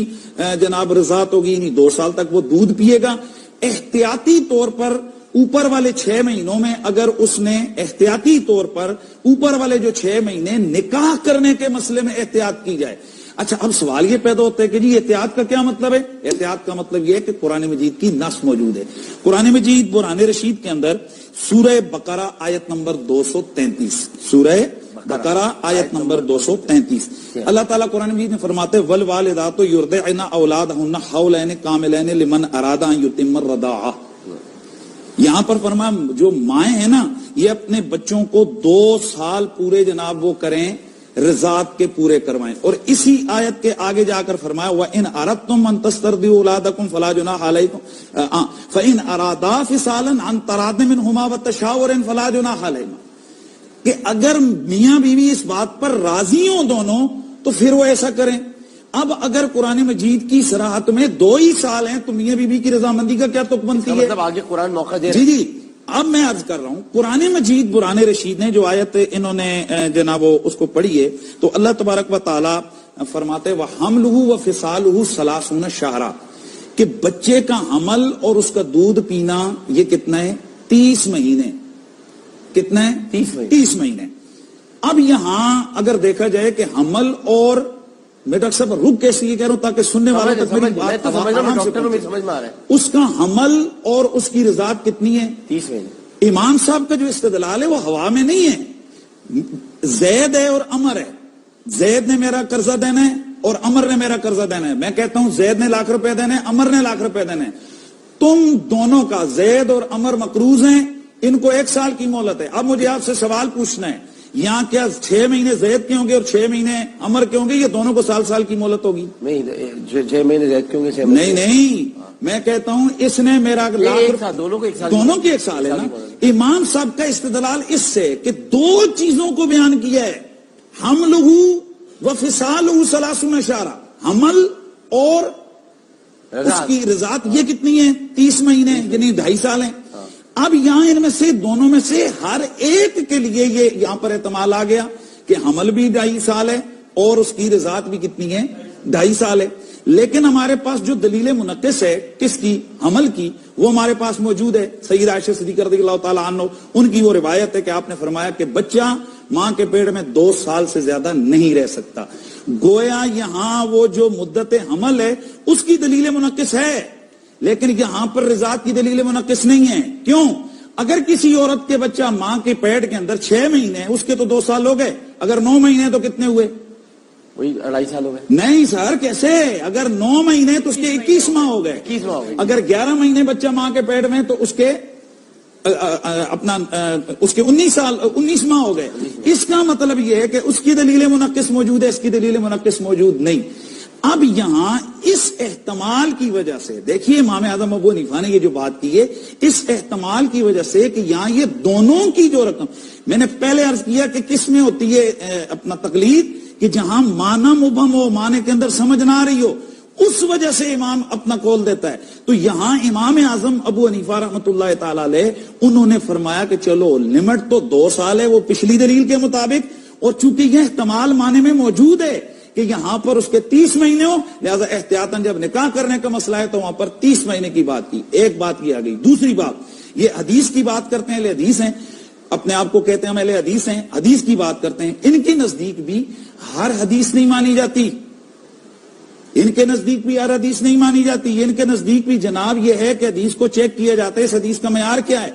جناب رضاعت ہوگی، یعنی 2 سال تک وہ دودھ پیے گا۔ احتیاطی طور پر اوپر والے 6 مہینوں میں اگر اس نے احتیاطی طور پر اوپر والے جو 6 مہینے نکاح کرنے کے مسئلے میں احتیاط کی جائے۔ اچھا اب سوال یہ پیدا ہوتا ہے کہ جی احتیاط کا کیا مطلب ہے؟ احتیاط کا مطلب یہ ہے کہ قرآن مجید کی نص موجود ہے۔ قرآن مجید برہان رشید کے اندر سورہ بقرہ آیت نمبر 233، سورہ بقرہ آیت نمبر 233، اللہ تعالیٰ قرآن مجید میں فرماتے ہیں والوالدات یرضعن اولادہن حولین کاملین لمن اراد ان یتم الرضاعہ۔ یہاں پر فرمایا جو مائیں ہیں نا یہ اپنے بچوں کو 2 سال پورے جناب وہ کریں، رضاعت کے پورے کروائیں۔ اور اسی آیت کے آگے جا کر فرمایا وَإِنْ أَرَدْتُمْ أَن تَسْتَرْضِعُوا أَوْلَادَكُمْ فَلَا جُنَاحَ عَلَيْكُمْ فَإِنْ أَرَادَا فِصَالًا عَن تَرَاضٍ مِنْهُمَا وَتَشَاوُرٍ فَلَا جُنَاحَ عَلَيْهِمَا، کہ اگر میاں بیوی اس بات پر راضی ہوں دونوں تو پھر وہ ایسا کریں۔ اب اگر قرآن مجید کی صراحت میں 2 ہی سال ہیں تو میاں بیوی کی رضامندی کا کیا تک بنتی ہے؟ مطلب آگے قرآن موقع دے جی جی اب میں عرض کر رہا ہوں قرآن مجید برہان رشید نے جو آیت انہوں نے جناب اس کو پڑھی ہے تو اللہ تبارک و تعالی فرماتے وَحَمْلُهُ وَفِصَالُهُ 30 شہرا کہ بچے کا حمل اور اس کا دودھ پینا یہ کتنا ہے؟ 30 مہینے. کتنا ہے؟ 30 مہینے. اب یہاں اگر دیکھا جائے کہ حمل اور میں ڈاکٹر صاحب رک کے اس لیے کہہ رہا ہوں تاکہ سننے والوں تک میری بات سمجھ میں آ رہا ہے. اس کا حمل اور اس کی رضاعت کتنی ہے؟ 30 مہینے. امام صاحب کا جو استدلال ہے وہ ہوا میں نہیں ہے. زید ہے اور عمر ہے. زید نے میرا قرضہ دینا ہے اور عمر نے میرا قرضہ دینا ہے. میں کہتا ہوں زید نے ₹1,00,000 دینے ہیں, عمر نے ₹1,00,000 دینے ہیں. تم دونوں کا زید اور عمر مقروض ہیں, ان کو 1 سال کی مہلت ہے. اب مجھے آپ سے سوال پوچھنا ہے یہاں کیا 6 مہینے زید کے ہوں گے اور 6 مہینے عمر کے ہوں گے, یہ دونوں کو سال کی مہلت ہوگی؟ نہیں 6 مہینے زید کے ہوں گے. نہیں میں کہتا ہوں اس نے میرا دونوں کو 1 سال, دونوں کی 1 سال ہے نا. امام صاحب کا استدلال اس سے کہ 2 چیزوں کو بیان کیا ہے, حملہ وفصالہ 30 شہرا, حمل اور اس کی رضاعت یہ کتنی ہے؟ 30 مہینے یعنی 2.5 سال ہیں. اب یہاں ان میں سے دونوں میں سے ہر ایک کے لیے یہ یہاں پر احتمال آ گیا کہ حمل بھی 2.5 سال ہے اور اس کی رضاعت بھی کتنی ہے؟ 2.5 سال ہے. لیکن ہمارے پاس جو دلیل منقص ہے کس کی؟ حمل کی, وہ ہمارے پاس موجود ہے. سیدہ عائشہ صدیقہ رضی اللہ تعالی عنہ ان کی وہ روایت ہے کہ آپ نے فرمایا کہ بچہ ماں کے پیٹ میں 2 سال سے زیادہ نہیں رہ سکتا. گویا یہاں وہ جو مدت حمل ہے اس کی دلیل منقص ہے, لیکن یہاں پر رضاعت کی دلیل منقص نہیں ہے. کیوں؟ اگر کسی عورت کے بچہ ماں کے پیٹ کے اندر 6 مہینے اس کے تو 2 سال ہو گئے, اگر 9 مہینے تو کتنے ہوئے؟ وہی 2.5 سال ہو گئے. نہیں سر کیسے؟ اگر 9 مہینے تو اس کے 21 ماہ ہو گئے. 21 ماہ ہو گئے. اگر 11 مہینے بچہ ماں کے پیٹ میں تو اس کے اپنا اس کے 19 ماہ ہو گئے. اس کا مطلب یہ ہے کہ اس کی دلیل منقص موجود ہے, اس کی دلیل منقص موجود نہیں. اب یہاں اس احتمال کی وجہ سے دیکھیے امام اعظم ابو حنیفہ نے یہ جو بات کی ہے, اس احتمال کی وجہ سے کہ یہاں یہ دونوں کی جو رقم, میں نے پہلے عرض کیا کہ کس میں ہوتی ہے اپنا تقلید, کہ جہاں معنی مبہم ہو, معنی کے اندر سمجھ نہ آ رہی ہو, اس وجہ سے امام اپنا قول دیتا ہے. تو یہاں امام اعظم ابو حنیفہ رحمۃ اللہ تعالی علیہ انہوں نے فرمایا کہ چلو لمٹ تو 2 سال ہے وہ پچھلی دلیل کے مطابق, اور چونکہ یہ احتمال معنی میں موجود ہے کہ یہاں پر اس کے 30 مہینے ہو, لہذا احتیاطاً جب نکاح کرنے کا مسئلہ ہے تو وہاں پر 30 مہینے کی بات کی. ایک بات کی آ گئی. دوسری بات, یہ حدیث کی بات کرتے ہیں, اہل حدیث ہیں, اپنے آپ کو کہتے ہیں ہم اہل حدیث ہیں, حدیث کی بات کرتے ہیں. ان کے نزدیک بھی ہر حدیث نہیں مانی جاتی, ان کے نزدیک بھی ہر حدیث نہیں مانی جاتی. ان کے نزدیک بھی جناب یہ ہے کہ حدیث کو چیک کیا جاتا ہے اس حدیث کا معیار کیا ہے.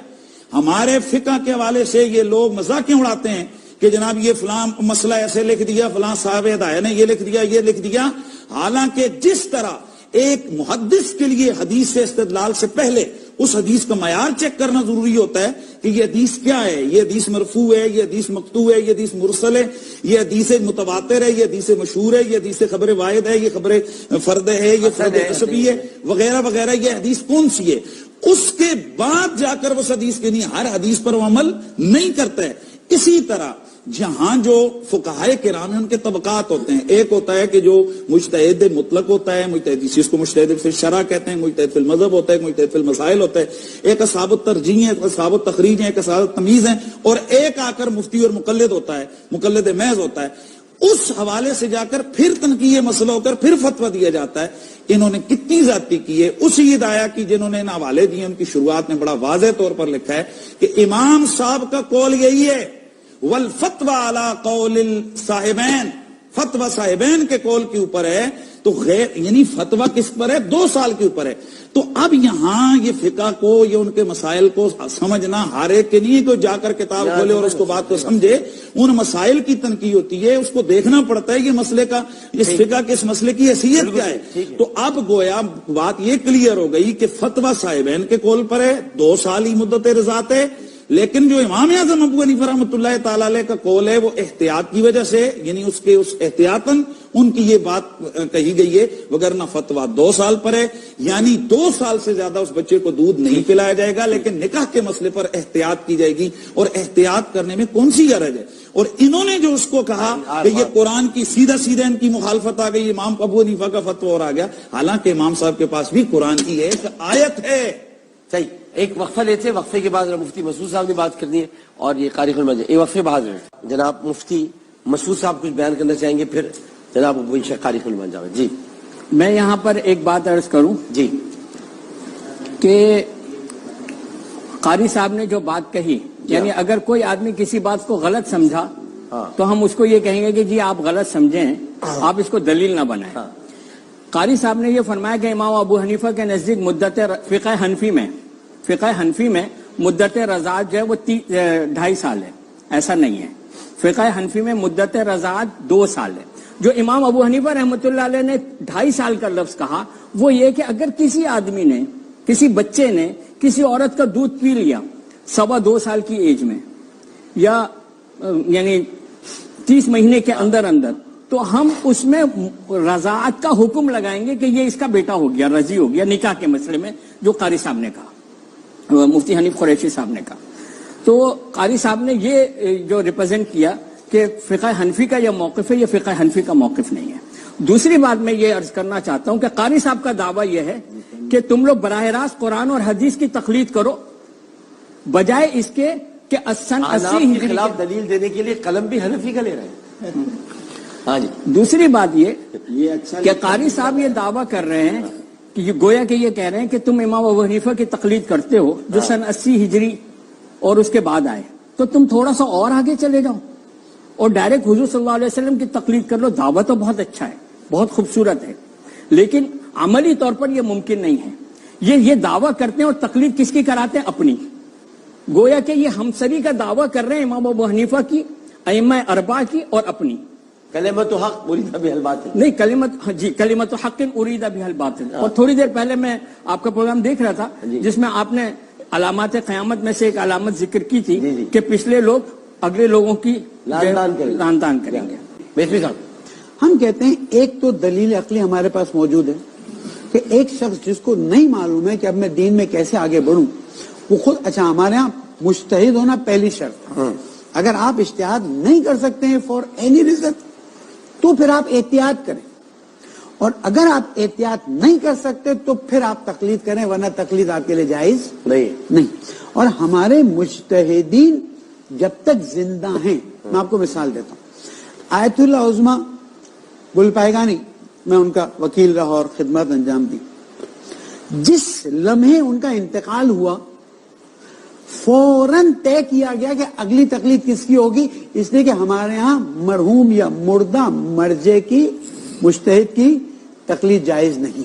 ہمارے فقہ کے حوالے سے یہ لوگ مزاق کیوں اڑاتے ہیں کہ جناب یہ فلاں مسئلہ ایسے لکھ دیا, فلاں صاحب ہدایہ نے یہ لکھ دیا, یہ لکھ دیا. حالانکہ جس طرح ایک محدث کے لیے حدیث سے استدلال سے پہلے اس حدیث کا معیار چیک کرنا ضروری ہوتا ہے کہ یہ حدیث کیا ہے, یہ حدیث مرفوع ہے, یہ حدیث مقطوع ہے, یہ حدیث مرسل ہے, یہ حدیث متواتر ہے, یہ حدیث مشہور ہے, یہ حدیث خبر واحد ہے, یہ خبر فرد ہے, یہ فرد قصبی ہے وغیرہ وغیرہ, یہ حدیث کون سی ہے. اس کے بعد جا کر اس حدیث کے نہیں, ہر حدیث پر وہ عمل نہیں کرتا ہے. اسی طرح جہاں جو فقہائے کرام ہیں ان کے طبقات ہوتے ہیں. ایک ہوتا ہے کہ جو مجتہد مطلق ہوتا ہے, مجتہد جس کو مجتہد فی الشرع کہتے ہیں, مجتہد فی المذہب ہوتا ہے, مجتہد فی المسائل ہوتا ہے. ایک اصحاب الترجیح ہیں, ایک اصحاب التخریج ہیں, ایک اصحاب التمیز ہیں, اور ایک آ کر مفتی اور مقلد ہوتا ہے, مقلد محض ہوتا ہے. اس حوالے سے جا کر پھر تنقیح مسئلہ ہو کر پھر فتویٰ دیا جاتا ہے. انہوں نے کتنی زیادتی کی ہے. اسی ہدایہ کی جنہوں نے ان حوالے دیے ان کی شروعات میں بڑا واضح طور پر لکھا ہے کہ امام صاحب کا قول یہی ہے, والفتوى على قول الصاحبین, فتویٰ صاحبین کے قول کے اوپر ہے. تو غیر یعنی فتویٰ کس پر ہے؟ 2 سال کے اوپر ہے. تو اب یہاں یہ فقہ کو, یہ ان کے مسائل کو سمجھنا ہر ایک کے لیے, کوئی جا کر کتاب کھولے اور اس کو بات کو سمجھے. ان مسائل کی تنقیح ہوتی ہے, اس کو دیکھنا پڑتا ہے یہ مسئلے کا, اس فقہ کے اس مسئلے کی حیثیت کیا ہے. تو اب گویا بات یہ کلیئر ہو گئی کہ فتویٰ صاحبین کے قول پر ہے, 2 سال ہی مدت رضاعت ہے. لیکن جو امام اعظم ابو حنیفہ رحمۃ اللہ تعالی علیہ کا قول ہے وہ احتیاط کی وجہ سے، یعنی اس احتیاطاً ان کی یہ بات کہی گئی ہے، وگرنہ فتویٰ 2 سال پر ہے، یعنی 2 سال سے زیادہ اس بچے کو دودھ نہیں پلایا جائے گا، لیکن نکاح کے مسئلے پر احتیاط کی جائے گی، اور احتیاط کرنے میں کون سی حرج ہے؟ اور انہوں نے جو اس کو کہا کہ یہ قرآن کی سیدھا ان کی مخالفت آ گئی، امام ابو حنیفہ کا فتویٰ اور آ گیا، حالانکہ امام صاحب کے پاس بھی قرآن کی ایک آیت ہے۔ صحیح، ایک وقفہ لیتے ہیں، وقفے کے بعد مفتی مسعود صاحب نے بات کرنی ہے اور یہ قاری خلمت ہے، ایک وقفے بعد جناب مفتی مسعود صاحب کچھ بیان کرنا چاہیں گے، پھر جناب ابو انشاء قاری خلمت جاوید جی۔ میں یہاں پر ایک بات عرض کروں جی کہ قاری صاحب نے جو بات کہی، یعنی اگر کوئی آدمی کسی بات کو غلط سمجھا تو ہم اس کو یہ کہیں گے کہ جی آپ غلط سمجھیں، آپ اس کو دلیل نہ بنائیں۔ قاری صاحب نے یہ فرمایا کہ امام ابو حنیفہ کے نزدیک مدت فقہ حنفی میں مدت رضاعت جو ہے وہ 2.5 سال ہے، ایسا نہیں ہے۔ فقہ حنفی میں مدت رضاعت 2 سال ہے۔ جو امام ابو حنیفہ رحمۃ اللہ علیہ نے 2.5 سال کا لفظ کہا وہ یہ کہ اگر کسی آدمی نے، کسی بچے نے کسی عورت کا دودھ پی لیا 2.25 سال کی ایج میں، یا یعنی 30 مہینے کے اندر تو ہم اس میں رضاعت کا حکم لگائیں گے کہ یہ اس کا بیٹا ہو گیا، رضی ہو گیا، نکاح کے مسئلے میں جو قاری صاحب نے کہا، مفتی حنیف قریشی صاحب نے کہا۔ تو قاری صاحب نے یہ جو ریپرزینٹ کیا کہ فقہ حنفی کا یہ موقف ہے، یہ فقہ حنفی کا موقف نہیں ہے۔ دوسری بات میں یہ عرض کرنا چاہتا ہوں کہ قاری صاحب کا دعویٰ یہ ہے کہ تم لوگ براہ راست قرآن اور حدیث کی تقلید کرو، بجائے اس کے کہ 80 کے خلاف دلیل دینے کے لیے قلم بھی حنفی کا لے رہے ہیں۔ ہاں جی، دوسری بات یہ کہ قاری صاحب یہ دعویٰ کر رہے ہیں کہ یہ گویا کہ یہ کہہ رہے ہیں کہ تم امام ابو حنیفہ کی تقلید کرتے ہو جو سن 80 ہجری اور اس کے بعد آئے، تو تم تھوڑا سا اور آگے چلے جاؤ اور ڈائریکٹ حضور صلی اللہ علیہ وسلم کی تقلید کر لو۔ دعویٰ تو بہت اچھا ہے، بہت خوبصورت ہے، لیکن عملی طور پر یہ ممکن نہیں ہے۔ یہ دعویٰ کرتے ہیں اور تقلید کس کی کراتے ہیں؟ اپنی۔ گویا کہ یہ ہمسری کا دعویٰ کر رہے ہیں امام ابو حنیفہ کی، ائمہ اربعہ کی اور اپنی۔ کلمت حق ارید بہ الباطل، نہیں کلمت حق ارید بہ الباطل۔ اور تھوڑی دیر پہلے میں آپ کا پروگرام دیکھ رہا تھا جس میں آپ نے علامات قیامت میں سے ایک علامت ذکر کی تھی کہ پچھلے لوگ اگلے لوگوں کی لعن طعن کریں گے۔ بیسوی صاحب، ہم کہتے ہیں ایک تو دلیل عقلی ہمارے پاس موجود ہے کہ ایک شخص جس کو نہیں معلوم ہے کہ اب میں دین میں کیسے آگے بڑھوں، وہ خود، اچھا ہمارے ہاں مجتہد ہونا پہلی شرط ہے۔ اگر آپ اجتہاد نہیں کر سکتے ہیں فار اینی ریزن تو پھر آپ احتیاط کریں، اور اگر آپ احتیاط نہیں کر سکتے تو پھر آپ تقلید کریں، ورنہ تقلید آپ کے لیے جائز نہیں۔ اور ہمارے مجتہدین جب تک زندہ ہیں، میں آپ کو مثال دیتا ہوں، آیت اللہ عظمی گل پائیگانی، میں ان کا وکیل رہا اور خدمات انجام دی، جس لمحے ان کا انتقال ہوا فوراً طے کیا گیا کہ اگلی تقلید کس کی ہوگی، اس لیے کہ ہمارے ہاں مرحوم یا مردہ مرجے کی مجتہد کی تقلید جائز نہیں۔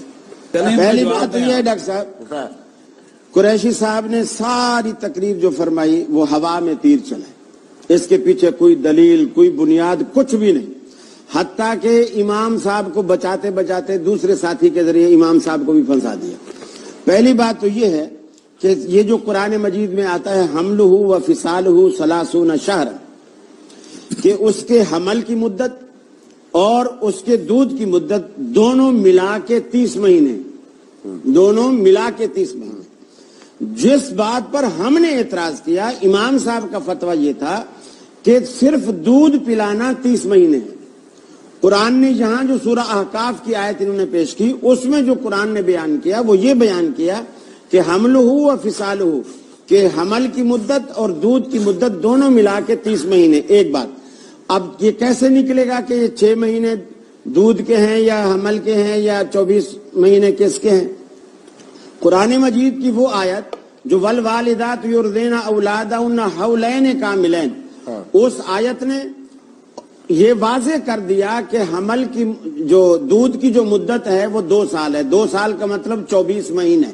پہلی بات یہ ہے ڈاکٹر صاحب، قریشی صاحب نے ساری تقریر جو فرمائی وہ ہوا میں تیر چلا، اس کے پیچھے کوئی دلیل، کوئی بنیاد، کچھ بھی نہیں، حتیٰ کہ امام صاحب کو بچاتے بچاتے دوسرے ساتھی کے ذریعے امام صاحب کو بھی پھنسا دیا۔ پہلی بات تو یہ ہے کہ یہ جو قرآن مجید میں آتا ہے حملہ و فصالہ 30 شہر، کہ اس کے حمل کی مدت اور اس کے دودھ کی مدت دونوں ملا کے 30 مہینے، دونوں ملا کے 30 مہینے۔ جس بات پر ہم نے اعتراض کیا، امام صاحب کا فتویٰ یہ تھا کہ صرف دودھ پلانا 30 مہینے ہے۔ قرآن نے یہاں جو سورہ احقاف کی آیت انہوں نے پیش کی، اس میں جو قرآن نے بیان کیا وہ یہ بیان کیا کہ حملہ و فصالہ، کہ حمل کی مدت اور دودھ کی مدت دونوں ملا کے 30 مہینے۔ ایک بات، اب یہ کیسے نکلے گا کہ یہ 6 مہینے دودھ کے ہیں یا حمل کے ہیں یا 24 مہینے کس کے ہیں؟ قرآن مجید کی وہ آیت جو والوالدات یرضعن اولادہن حولین کاملین، اس آیت نے یہ واضح کر دیا کہ حمل کی جو دودھ کی جو مدت ہے وہ 2 سال ہے۔ 2 سال کا مطلب 24 مہینے،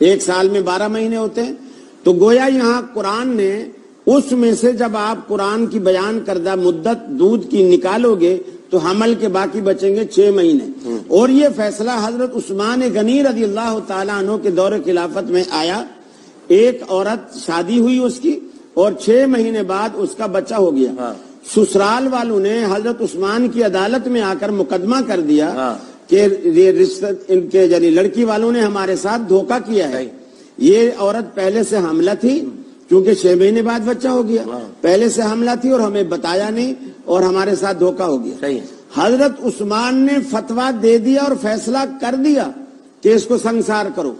1 سال میں 12 مہینے ہوتے ہیں۔ تو گویا یہاں قرآن نے اس میں سے جب آپ قرآن کی بیان کردہ مدت دودھ کی نکالو گے تو حمل کے باقی بچیں گے 6 مہینے۔ اور یہ فیصلہ حضرت عثمان غنی رضی اللہ تعالیٰ عنہ کے دور خلافت میں آیا۔ ایک عورت شادی ہوئی اس کی اور 6 مہینے بعد اس کا بچہ ہو گیا، سسرال والوں نے حضرت عثمان کی عدالت میں آ کر مقدمہ کر دیا کہ یہ رشتہ ان کے یعنی لڑکی والوں نے ہمارے ساتھ دھوکہ کیا ہے، یہ عورت پہلے سے حاملہ تھی کیونکہ 6 مہینے بعد بچہ ہو گیا، پہلے سے حاملہ تھی اور ہمیں بتایا نہیں اور ہمارے ساتھ دھوکہ ہو گیا۔ حضرت عثمان نے فتویٰ دے دیا اور فیصلہ کر دیا کہ اس کو سنسار کرو۔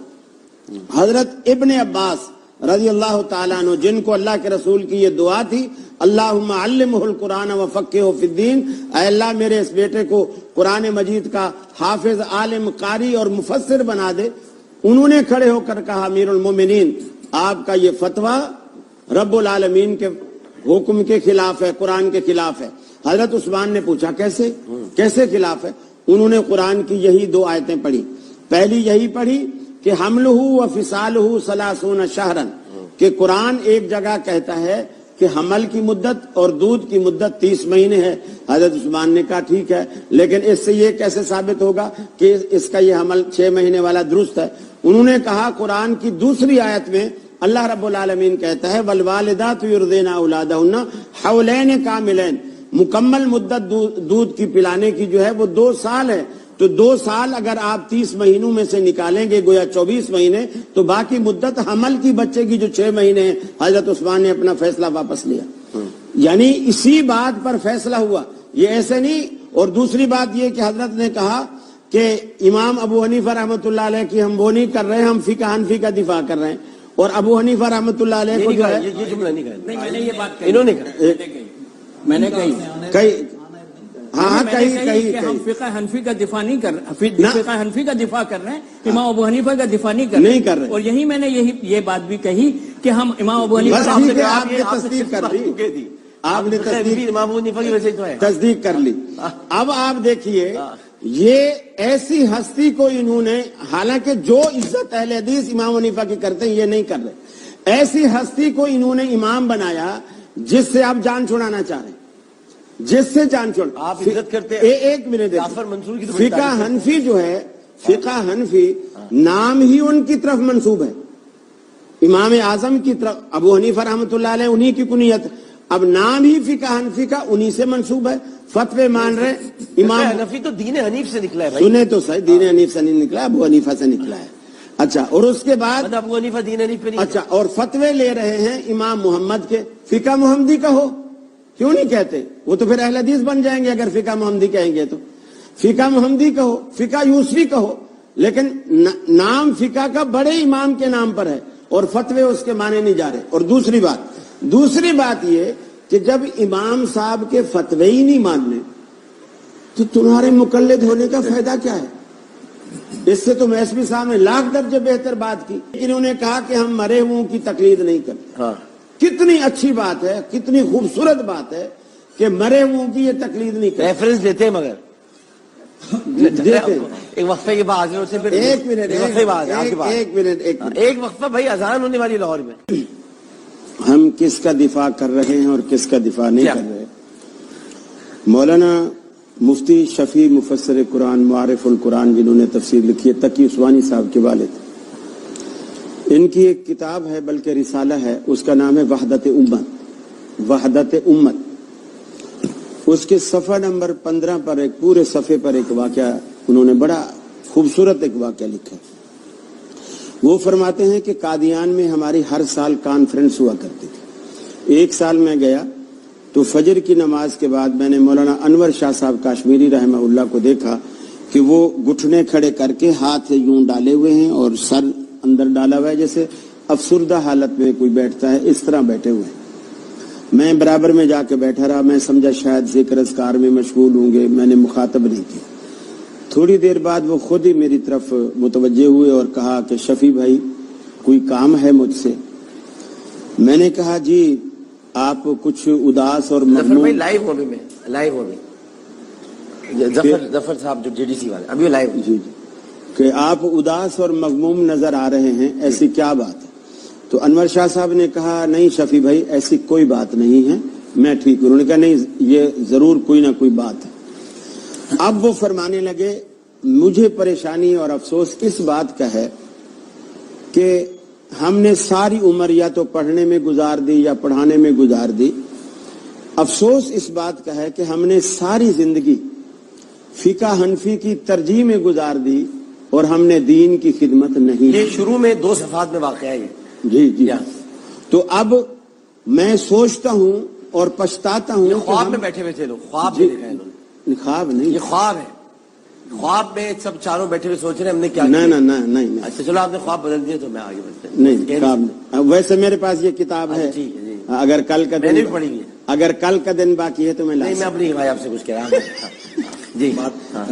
حضرت ابن عباس رضی اللہ تعالیٰ عنہ، جن کو اللہ کے رسول کی یہ دعا تھی، اللہم علمہ القرآن وفقہہ فی الدین، اے اللہ میرے اس بیٹے کو قرآن مجید کا حافظ، عالم، قاری اور مفسر بنا دے، انہوں نے کھڑے ہو کر کہا امیر المومنین آپ کا یہ فتویٰ رب العالمین کے حکم کے خلاف ہے، قرآن کے خلاف ہے۔ حضرت عثمان نے پوچھا کیسے خلاف ہے؟ انہوں نے قرآن کی یہی 2 آیتیں پڑھی، پہلی یہی پڑھی کہ حملہ و فصالہ 30 شہرن، کہ قرآن ایک جگہ کہتا ہے کہ حمل کی مدت اور دودھ کی مدت 30 مہینے ہے۔ حضرت عثمان نے کہا ٹھیک ہے، لیکن اس سے یہ کیسے ثابت ہوگا کہ اس کا یہ حمل 6 مہینے والا درست ہے؟ انہوں نے کہا قرآن کی دوسری آیت میں اللہ رب العالمین کہتا ہے والوالدات یرضعن اولادہن حولین کاملین، مکمل مدت دودھ کی پلانے کی جو ہے وہ 2 سال ہے، تو 2 سال اگر آپ 30 مہینوں میں سے نکالیں گے گویا 24 مہینے، تو باقی مدت حمل کی بچے کی جو 6 مہینے ہیں۔ حضرت عثمان نے اپنا فیصلہ واپس لیا، یعنی اسی بات پر فیصلہ ہوا، یہ ایسے نہیں۔ اور دوسری بات یہ کہ حضرت نے کہا کہ امام ابو حنیفہ رحمۃ اللہ علیہ کی ہم وہ نہیں کر رہے ہیں، ہم فقہ حنفی کا دفاع کر رہے ہیں، اور ابو حنیفہ رحمۃ اللہ علیہ کو جو ہے یہ جملہ نہیں کہا، نہیں میں نے یہ بات کہی، انہوں نے کہا، میں نے کہی کہ ہم فقہ حنفی کا دفاع نہیں کر رہے، فقہ حنفی کا دفاع کر رہے ہیں، امام ابو حنیفہ کا دفاع نہیں کر رہے۔ اور یہی میں نے یہ بات بھی کہی کہ ہم امام ابو حنیفہ آپ نے تصدیق کر لی، آپ نے تصدیق کر لی۔ اب آپ دیکھیے یہ ایسی ہستی کو انہوں نے، حالانکہ جو عزت اہل حدیث امام حنیفہ کی کرتے ہیں یہ نہیں کر رہے، ایسی ہستی کو انہوں نے امام بنایا جس سے آپ جان چھڑانا چاہ رہے ہیں، جس سے جان چھوڑ آپ عزت کرتے ہیں۔ ایک منٹ، جعفر منصور کی فقہ حنفی جو ہے، فقہ حنفی نام ہی ان کی طرف منسوب ہے، امام اعظم کی طرف، ابو حنیفہ رحمۃ اللہ علیہ انہی کی کنیت، اب نام ہی فقہ حنفی کا انہی سے منسوب ہے، فتوے مان رہے امام حنفی تو دین حنیف سے نکلا ہے بھائی، سنے تو صحیح، دین حنیف سے نہیں نکلا، ابو حنیفہ سے نکلا ہے۔ اچھا، اور اس کے بعد ابو حنیفہ دین حنیف پہ نہیں، اچھا، اور فتوے لے رہے ہیں امام محمد کے، فقہ محمدی کا ہو، کیوں نہیں کہتے؟ وہ تو پھر اہل حدیث بن جائیں گے اگر فقہ محمدی کہیں گے تو، فقہ محمدی کہو، فقہ یوسفی کہو، لیکن نام فقہ کا بڑے امام کے نام پر ہے اور فتوے اس کے مانے نہیں جا رہے۔ اور دوسری بات یہ کہ جب امام صاحب کے فتوے ہی نہیں ماننے تو تمہارے مقلد ہونے کا فائدہ کیا ہے؟ اس سے تو میسوی صاحب نے لاکھ درجے بہتر بات کی، لیکن انہوں نے کہا کہ ہم مرے ہوں کی تقلید نہیں کرتے۔ کتنی اچھی بات ہے، کتنی خوبصورت بات ہے کہ مرے ہوں کی یہ تقلید نہیں کرتے، ریفرنس دیتے ہیں، مگر ایک وقفے کے بعد حاضر ہوتے ہیں، ایک منٹ، ایک وقفہ بھائی، اذان ہونے والی لاہور میں، ہم کس کا دفاع کر رہے ہیں اور کس کا دفاع نہیں کر رہے؟ مولانا مفتی شفیع مفسر قرآن معارف القرآن جنہوں نے تفسیر لکھی ہے، تقی عثمانی صاحب کے والد، ان کی ایک کتاب ہے بلکہ رسالہ ہے، اس کا نام ہے وحدت امت۔ اس کے صفحہ نمبر 15 پر ایک پورے صفحے پر ایک واقعہ انہوں نے بڑا خوبصورت ایک واقعہ لکھا ہے۔ وہ فرماتے ہیں کہ قادیان میں ہماری ہر سال کانفرنس ہوا کرتی تھی۔ ایک سال میں گیا تو فجر کی نماز کے بعد میں نے مولانا انور شاہ صاحب کاشمیری رحمہ اللہ کو دیکھا کہ وہ گھٹنے کھڑے کر کے ہاتھ یوں ڈالے ہوئے ہیں اور سر اندر ڈالا ہوا ہے، جیسے افسردہ حالت میں کوئی بیٹھتا ہے اس طرح بیٹھے ہوئے ہیں۔ میں برابر میں جا کے بیٹھا رہا، میں سمجھا شاید ذکر اذکار میں مشغول ہوں گے، میں نے مخاطب نہیں کیا۔ تھوڑی دیر بعد وہ خود ہی میری طرف متوجہ ہوئے اور کہا کہ شفیع بھائی کوئی کام ہے مجھ سے؟ میں نے کہا جی آپ کچھ اداس اور مغموم، ظفر صاحب جو جے ڈی سی والے ابھی لائیو، جی کہ آپ اداس اور مغموم نظر آ رہے ہیں، ایسی کیا بات ہے؟ تو انور شاہ صاحب نے کہا نہیں شفیع بھائی ایسی کوئی بات نہیں ہے، میں ٹھیک ہوں۔ انہوں نے کہا نہیں یہ ضرور کوئی نہ کوئی بات ہے۔ اب وہ فرمانے لگے مجھے پریشانی اور افسوس اس بات کا ہے کہ ہم نے ساری عمر یا تو پڑھنے میں گزار دی یا پڑھانے میں گزار دی. افسوس اس بات کا ہے کہ ہم نے ساری زندگی فقہ حنفی کی ترجیح میں گزار دی اور ہم نے دین کی خدمت نہیں. یہ شروع میں 2 صفحات میں واقع ہے یہ. جی. تو اب میں سوچتا ہوں اور پچھتاتا ہوں. یہ خواب میں بیٹھے ہوئے تھے لوگ, خواب میں دیکھا انہوں نے. خواب نہیں, یہ خواب ہے. خواب میں سب چاروں بیٹھے ہوئے سوچ رہے ہیں ہم نے کیا. نہیں. اچھا چلو آپ نے خواب بدل دیا تو میں آگے بڑھتا ہوں. نہیں, خواب نہیں. ویسے میرے پاس یہ کتاب ہے, اگر کل کا میں نے بھی پڑھی ہے. اگر کل کا دن باقی ہے تو میں نہیں, میں اپنی بھائی آپ سے کچھ کہہ رہا ہوں. جی.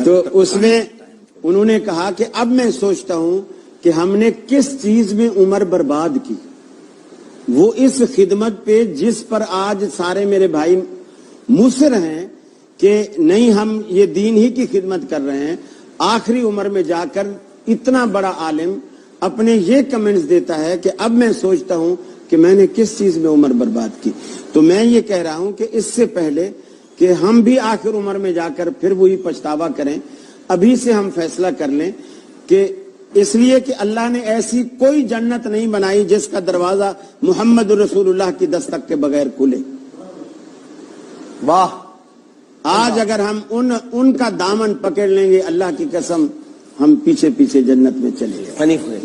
تو اس میں انہوں نے کہا کہ اب میں سوچتا ہوں کہ ہم نے کس چیز میں عمر برباد کی, وہ اس خدمت پہ جس پر آج سارے میرے بھائی مصر ہیں کہ نہیں ہم یہ دین ہی کی خدمت کر رہے ہیں. آخری عمر میں جا کر اتنا بڑا عالم اپنے یہ کمنٹس دیتا ہے کہ اب میں سوچتا ہوں کہ میں نے کس چیز میں عمر برباد کی. تو میں یہ کہہ رہا ہوں کہ اس سے پہلے کہ ہم بھی آخر عمر میں جا کر پھر وہی پچھتاوا کریں, ابھی سے ہم فیصلہ کر لیں کہ اس لیے کہ اللہ نے ایسی کوئی جنت نہیں بنائی جس کا دروازہ محمد رسول اللہ کی دستک کے بغیر کھلے. واہ. آج اگر ہم ان کا دامن پکڑ لیں گے, اللہ کی قسم ہم پیچھے پیچھے جنت میں چلے گئے.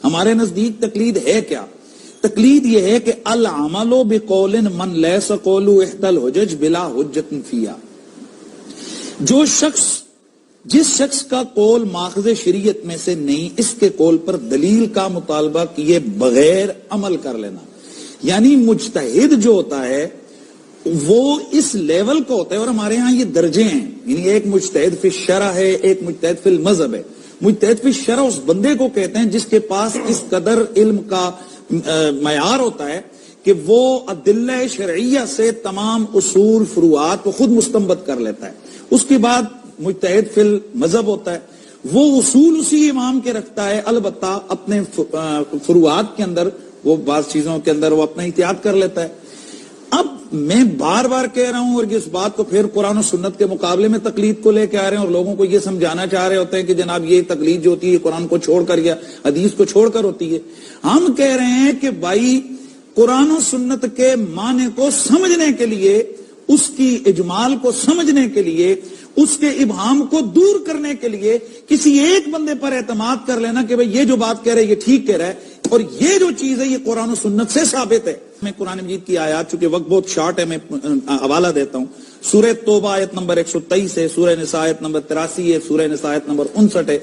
ہمارے نزدیک تقلید ہے کیا؟ تقلید یہ ہے کہ العمل بقول من لیس قولہ احدی الحجج بلا حجۃ فیہا. جس شخص کا قول ماخذ شریعت میں سے نہیں, اس کے قول پر دلیل کا مطالبہ کیے بغیر عمل کر لینا. یعنی مجتہد جو ہوتا ہے وہ اس لیول کا ہوتا ہے, اور ہمارے ہاں یہ درجے ہیں. یعنی ایک مجتہد فی الشرع ہے, ایک مجتہد فی المذہب ہے. مجتہد فی الشرع اس بندے کو کہتے ہیں جس کے پاس اس قدر علم کا معیار ہوتا ہے کہ وہ ادلہ شرعیہ سے تمام اصول فروعات کو خود مستنبط کر لیتا ہے. اس کے بعد مجتہد فی المذہب ہوتا ہے, وہ اصول اسی امام کے رکھتا ہے, البتہ اپنے فروعات کے اندر وہ بعض چیزوں کے اندر وہ اپنا احتیاط کر لیتا ہے. اب میں بار بار کہہ رہا ہوں, اور اس بات کو پھر قرآن و سنت کے مقابلے میں تقلید کو لے کے آ رہے ہیں, اور لوگوں کو یہ سمجھانا چاہ رہے ہوتے ہیں کہ جناب یہ تقلید جو ہوتی ہے قرآن کو چھوڑ کر یا حدیث کو چھوڑ کر ہوتی ہے. ہم کہہ رہے ہیں کہ بھائی قرآن و سنت کے معنی کو سمجھنے کے لیے, اس کی اجمال کو سمجھنے کے لیے, اس کے ابہام کو دور کرنے کے لیے کسی ایک بندے پر اعتماد کر لینا کہ بھئی یہ جو بات کہہ رہے یہ ٹھیک کہہ رہا ہے, اور یہ جو چیز ہے یہ قرآن و سنت سے ثابت ہے. میں قرآن مجید کی آیات, چونکہ وقت بہت شارٹ ہے میں حوالہ دیتا ہوں. سورہ توبہ آیت نمبر 123 ہے, سورہ نساء آیت نمبر 83 ہے, سورہ نساء آیت نمبر 59 ہے.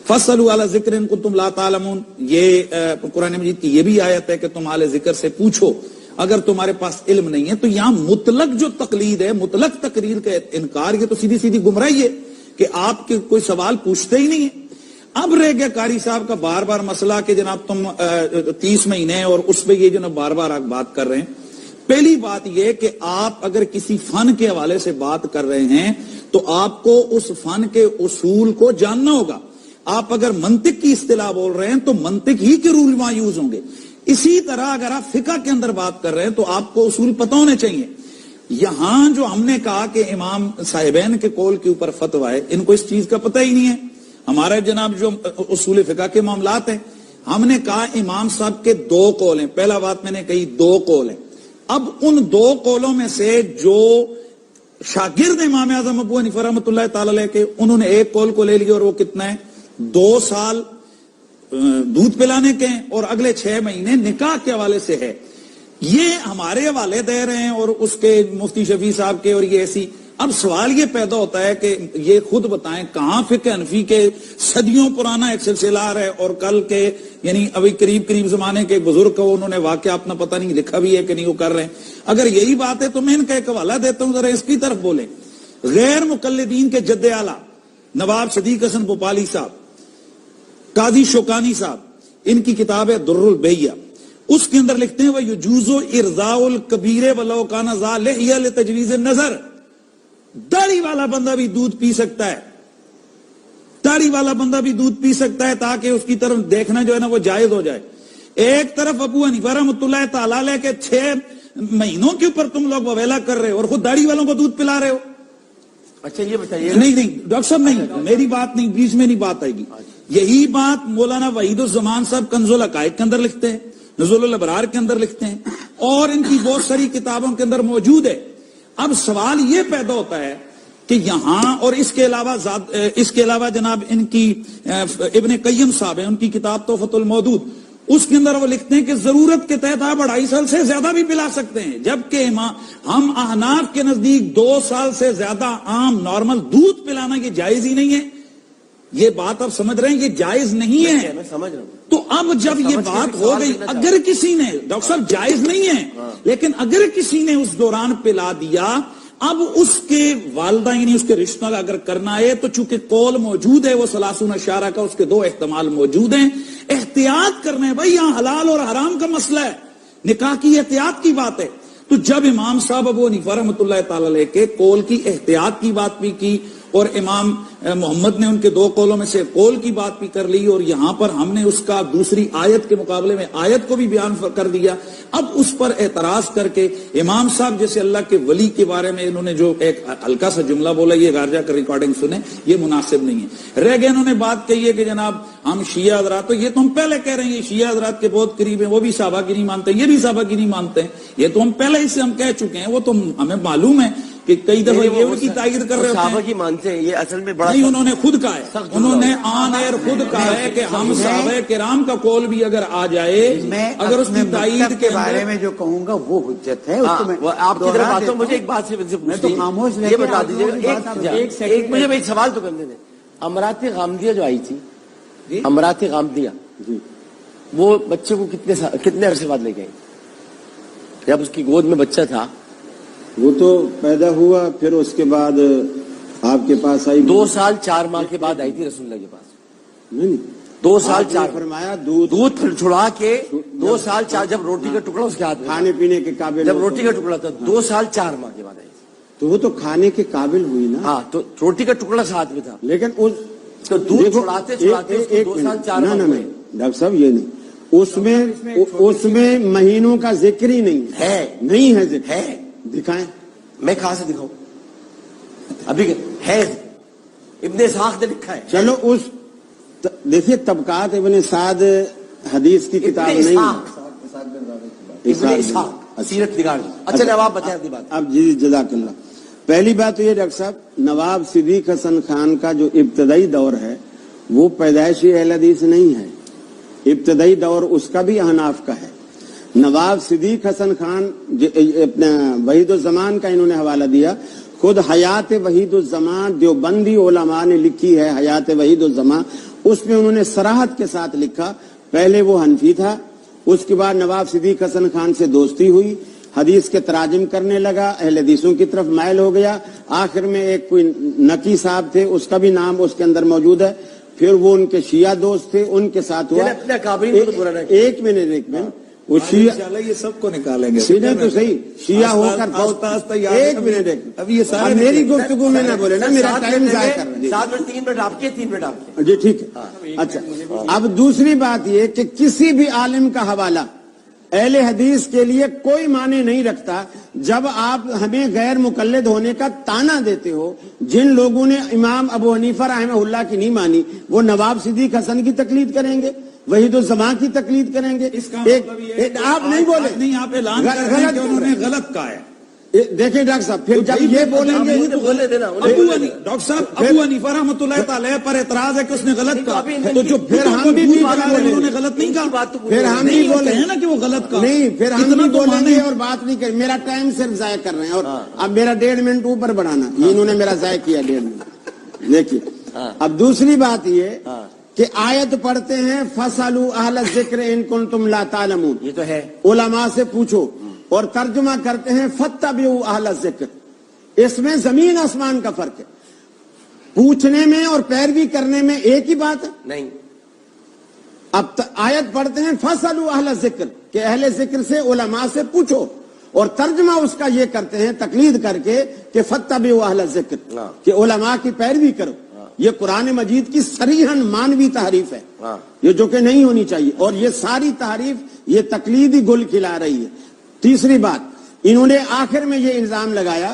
فَاسْأَلُوا عَلَى ذِكْرٍ إِن كُنتُمْ لَا تَعْلَمُونَ. یہ قرآن مجید کی یہ بھی آیت ہے کہ تم اہل ذکر سے پوچھو اگر تمہارے پاس علم نہیں ہے. تو یہاں مطلق جو تقلید ہے, مطلق تقریر کا انکار, یہ تو سیدھی سیدھی گمراہی ہے کہ آپ کے کوئی سوال پوچھتے ہی نہیں ہے. اب رہ گیا قاری صاحب کا بار بار مسئلہ کہ جناب تم 30 مہینے اور اس پہ یہ جناب بار بار آپ بات کر رہے ہیں. پہلی بات یہ کہ آپ اگر کسی فن کے حوالے سے بات کر رہے ہیں تو آپ کو اس فن کے اصول کو جاننا ہوگا. آپ اگر منطق کی اصطلاح بول رہے ہیں تو منطق ہی کے رول وہاں یوز ہوں گے. اسی طرح اگر آپ فقہ کے اندر بات کر رہے ہیں تو آپ کو اصول پتہ ہونے چاہیے. یہاں جو ہم نے کہا کہ امام صاحبین کے قول کے اوپر فتویٰ ہے, ان کو اس چیز کا پتہ ہی نہیں ہے. ہمارے جناب جو اصول فقہ کے معاملات ہیں, ہم نے کہا امام صاحب کے 2 قول ہیں. پہلا بات میں نے کہی 2 قول ہیں. اب ان 2 قولوں میں سے جو شاگرد امام اعظم ابو حنیفہ رحمۃ اللہ تعالی علیہ کے, انہوں نے ایک قول کو لے لیا, اور وہ کتنا ہے 2 سال دودھ پلانے کے ہیں اور اگلے 6 مہینے نکاح کے حوالے سے ہے. یہ ہمارے حوالے دے رہے ہیں اور اس کے مفتی شفیع صاحب کے, اور یہ ایسی. اب سوال یہ پیدا ہوتا ہے کہ یہ خود بتائیں کہاں فقہ حنفی کے صدیوں پرانا ایک سلسلہ آ رہا ہے, اور کل کے یعنی ابھی قریب زمانے کے ایک بزرگ کو انہوں نے واقعہ اپنا پتہ نہیں لکھا بھی ہے کہ نہیں وہ کر رہے ہیں. اگر یہی بات ہے تو میں ان کا ایک حوالہ دیتا ہوں, ذرا اس کی طرف بولیں. غیر مقلدین کے جد اعلیٰ نواب صدیق حسن بھوپالی صاحب, قاضی شوکانی صاحب, ان کی کتاب ہے در البیہ. اس کے اندر لکھتے ہیں وَيُجُوزُ إِرْضَاءُ الْكَبِيرِ وَلَوْ كَانَ ذَا لِحْيَةٍ لِتَجْوِيزِ النَّظَرِ. داڑھی والا بندہ بھی دودھ پی سکتا ہے, داڑھی والا بندہ بھی دودھ پی سکتا ہے تاکہ اس کی طرف دیکھنا جو ہے نا وہ جائز ہو جائے. ایک طرف ابو حنیفہ رحمۃ اللہ تعالی علیہ کے 6 مہینوں کے اوپر تم لوگ وویلا کر رہے ہو اور خود داڑھی والوں کو دودھ پلا رہے ہو. اچھا یہ بتائیے. نہیں ڈاکٹر صاحب نہیں، میری بات نہیں، بیچ میں نہیں بات آئے گی. یہی بات مولانا وحید الزمان صاحب کنز العقائد کے اندر لکھتے ہیں، نزول الابرار کے اندر لکھتے ہیں، اور ان کی بہت ساری کتابوں کے اندر موجود ہے. اب سوال یہ پیدا ہوتا ہے کہ یہاں، اور اس کے علاوہ جناب ان کی ابن قیم صاحب ہیں، ان کی کتاب تحفۃ المودود، اس کے اندر وہ لکھتے ہیں کہ ضرورت کے تحت آپ 2.5 سال سے زیادہ بھی پلا سکتے ہیں، جبکہ ہم احناف کے نزدیک 2 سال سے زیادہ عام نارمل دودھ پلانا یہ جائز ہی نہیں ہے. یہ بات آپ سمجھ رہے ہیں، یہ جائز نہیں ہے. میں سمجھ رہا ہوں. تو اب جب یہ بات ہو گئی، اگر کسی نے، ڈاکٹر صاحب جائز نہیں ہے، لیکن اگر کسی نے اس دوران پلا دیا، اب اس کے والدہ یعنی اس کے رشتہ کا اگر کرنا ہے تو چونکہ قول موجود ہے وہ 30 اشارہ کا، اس کے 2 احتمال موجود ہیں. احتیاط کرنا ہے بھائی، یہاں حلال اور حرام کا مسئلہ ہے، نکاح کی احتیاط کی بات ہے. تو جب امام صاحب ابو حنیفہ رحمۃ اللہ تعالی علیہ کے قول کی احتیاط کی بات بھی کی، اور امام محمد نے ان کے 2 قولوں میں سے قول کی بات بھی کر لی، اور یہاں پر ہم نے اس کا دوسری آیت کے مقابلے میں آیت کو بھی بیان کر دیا. اب اس پر اعتراض کر کے امام صاحب جیسے اللہ کے ولی کے بارے میں انہوں نے جو ایک ہلکا سا جملہ بولا، یہ غار جا کر ریکارڈنگ سنیں، یہ مناسب نہیں ہے. رہ گئے انہوں نے بات کہی ہے کہ جناب ہم شیعہ حضرات، تو یہ تو ہم پہلے کہہ رہے ہیں یہ شیعہ حضرات کے بہت قریب ہیں، وہ بھی صحابہ کی نہیں مانتے، یہ بھی صحابہ کی نہیں مانتے ہیں. یہ تو ہم پہلے ہی سے ہم کہہ چکے ہیں، وہ تو ہمیں معلوم ہے کہ کئی دفعہ یہ ان کی تائید کر رہے ہوتے ہیں. صحابہ کی مانتے ہیں، یہ اصل میں بڑا نہیں، انہوں نے خود کہا ہے، انہوں نے آن ایئر خود کہا ہے کہ ہم صحابہ کرام کا قول بھی اگر آ جائے، اگر اس کی تائید کے بارے میں جو کہوں گا وہ حجت ہے. آپ کی طرف آتا ہوں. مجھے ایک بات سے یہ بتا دیجیے، ایک مجھے ایک سوال تو کرنے دیں. امرات غامدیہ جو آئی تھی، امرات غامدیہ، وہ بچے کو کتنے عرصے بعد لے گئے؟ جب اس کی گود میں بچہ تھا، وہ تو پیدا ہوا، پھر اس کے بعد آپ کے پاس آئی. 2 سال 4 ماہ کے بعد آئی تھی رسول اللہ کے پاس. نہیں 2 سال 4 فرمایا دودھ چھڑا کے 2 سال 4، جب روٹی کا ٹکڑا اس کے ہاتھ میں، کھانے پینے کے قابل، جب روٹی کا ٹکڑا تھا 2 سال 4 ماہ کے بعد آئی تھی. تو وہ تو کھانے کے قابل ہوئی نا. ہاں، تو روٹی کا ٹکڑا ساتھ میں تھا، لیکن تو دودھ چھڑاتے 2 سال 4 ماہ میں. ڈاکٹر صاحب یہ نہیں، اس میں مہینوں کا ذکر ہی نہیں ہے. نہیں ہے ذکر ہے، دکھائیں. میں کہاں سے دکھاؤں؟ ابھی ہے، ابن اسحاق نے لکھا ہے. چلو اس دیکھیے طبقات ابن سعد حدیث کی کتاب نہیں. ابن اسحاق سیرت نگار. اچھا نواب بتائیں اپنی بات. اب جی جزاک اللہ. پہلی بات تو یہ ڈاکٹر صاحب، نواب صدیق حسن خان کا جو ابتدائی دور ہے وہ پیدائشی اہل حدیث نہیں ہے. ابتدائی دور اس کا بھی احناف کا ہے. نواب صدیق حسن خان اپنا وحید الزمان کا انہوں نے حوالہ دیا. خود حیات وحید الزمان دیوبندی علماء نے لکھی ہے، حیات وحید الزمان، اس میں انہوں نے صراحت کے ساتھ لکھا. پہلے وہ حنفی تھا، اس کے بعد نواب صدیق حسن خان سے دوستی ہوئی، حدیث کے تراجم کرنے لگا، اہل حدیثوں کی طرف مائل ہو گیا. آخر میں ایک کوئی نقی صاحب تھے، اس کا بھی نام اس کے اندر موجود ہے. پھر وہ ان کے شیعہ دوست تھے، ان کے ساتھ ہوا. ایک منٹ وہ شیعہ یہ سب کو نکالیں گے، سیدھے تو صحیح شیعہ ہو کر ایک منٹ اب یہ سارے میری گفتگو میں نہ بولے نا، میرا ٹائم ضائع کر رہے ہیں. 7 منٹ 3 منٹ آپ کے 3 منٹ آپ کے. جی ٹھیک ہے. اچھا اب دوسری بات یہ کہ کسی بھی عالم کا حوالہ اہل حدیث کے لیے کوئی معنی نہیں رکھتا. جب آپ ہمیں غیر مقلد ہونے کا تانا دیتے ہو، جن لوگوں نے امام ابو حنیفہ رحمہ اللہ کی نہیں مانی وہ نواب صدیق حسن کی تقلید کریں گے، وحید الزمان کی تقلید کریں گے. آپ نہیں بولے، نہیں آپ اعلان کر رہے ہیں کہ انہوں نے غلط کہا ہے. دیکھیں ڈاکٹر صاحب پھر جب یہ بولیں گے ڈاکٹر صاحب ابو حنیفہ رحمۃ اللہ تعالی پر اعتراض ہے کہ اس نے غلط کہا، تو جو پھر ہم بھی انہوں نے غلط نہیں کہا، پھر ہم بھی بولیں نا کہ وہ غلط کہا. نہیں، پھر ہم بھی بولیں گے اور بات نہیں کریں. میرا ٹائم صرف ضائع کر رہے ہیں اور اب میرا 1.5 منٹ اوپر بڑھانا، انہوں نے میرا ضائع کیا 1.5 منٹ. دیکھیے اب دوسری بات یہ کہ آیت پڑھتے ہیں فَاسْأَلُوا أَهْلَ الذِّكْرِ إِن كُنتُمْ لَا تَعْلَمُونَ، یہ تو ہے، علماء سے پوچھو، اور ترجمہ کرتے ہیں فَاتَّبِعُوا أَهْلَ الذِّكْرِ. اس میں زمین آسمان کا فرق ہے. پوچھنے میں اور پیروی کرنے میں ایک ہی بات ہے نہیں. اب آیت پڑھتے ہیں فَاسْأَلُوا أَهْلَ الذِّكْرِ کہ اہل ذکر سے، علماء سے پوچھو، اور ترجمہ اس کا یہ کرتے ہیں تقلید کر کے کہ فَاتَّبِعُوا أَهْلَ الذِّكْرِ کہ علماء کی پیروی کرو. یہ قرآن مجید کی صریحاً مانوی تحریف ہے، یہ جو کہ نہیں ہونی چاہیے، اور یہ ساری تحریف یہ تقلیدی گل کھلا رہی ہے. تیسری بات، انہوں نے آخر میں یہ الزام لگایا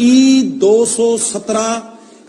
E217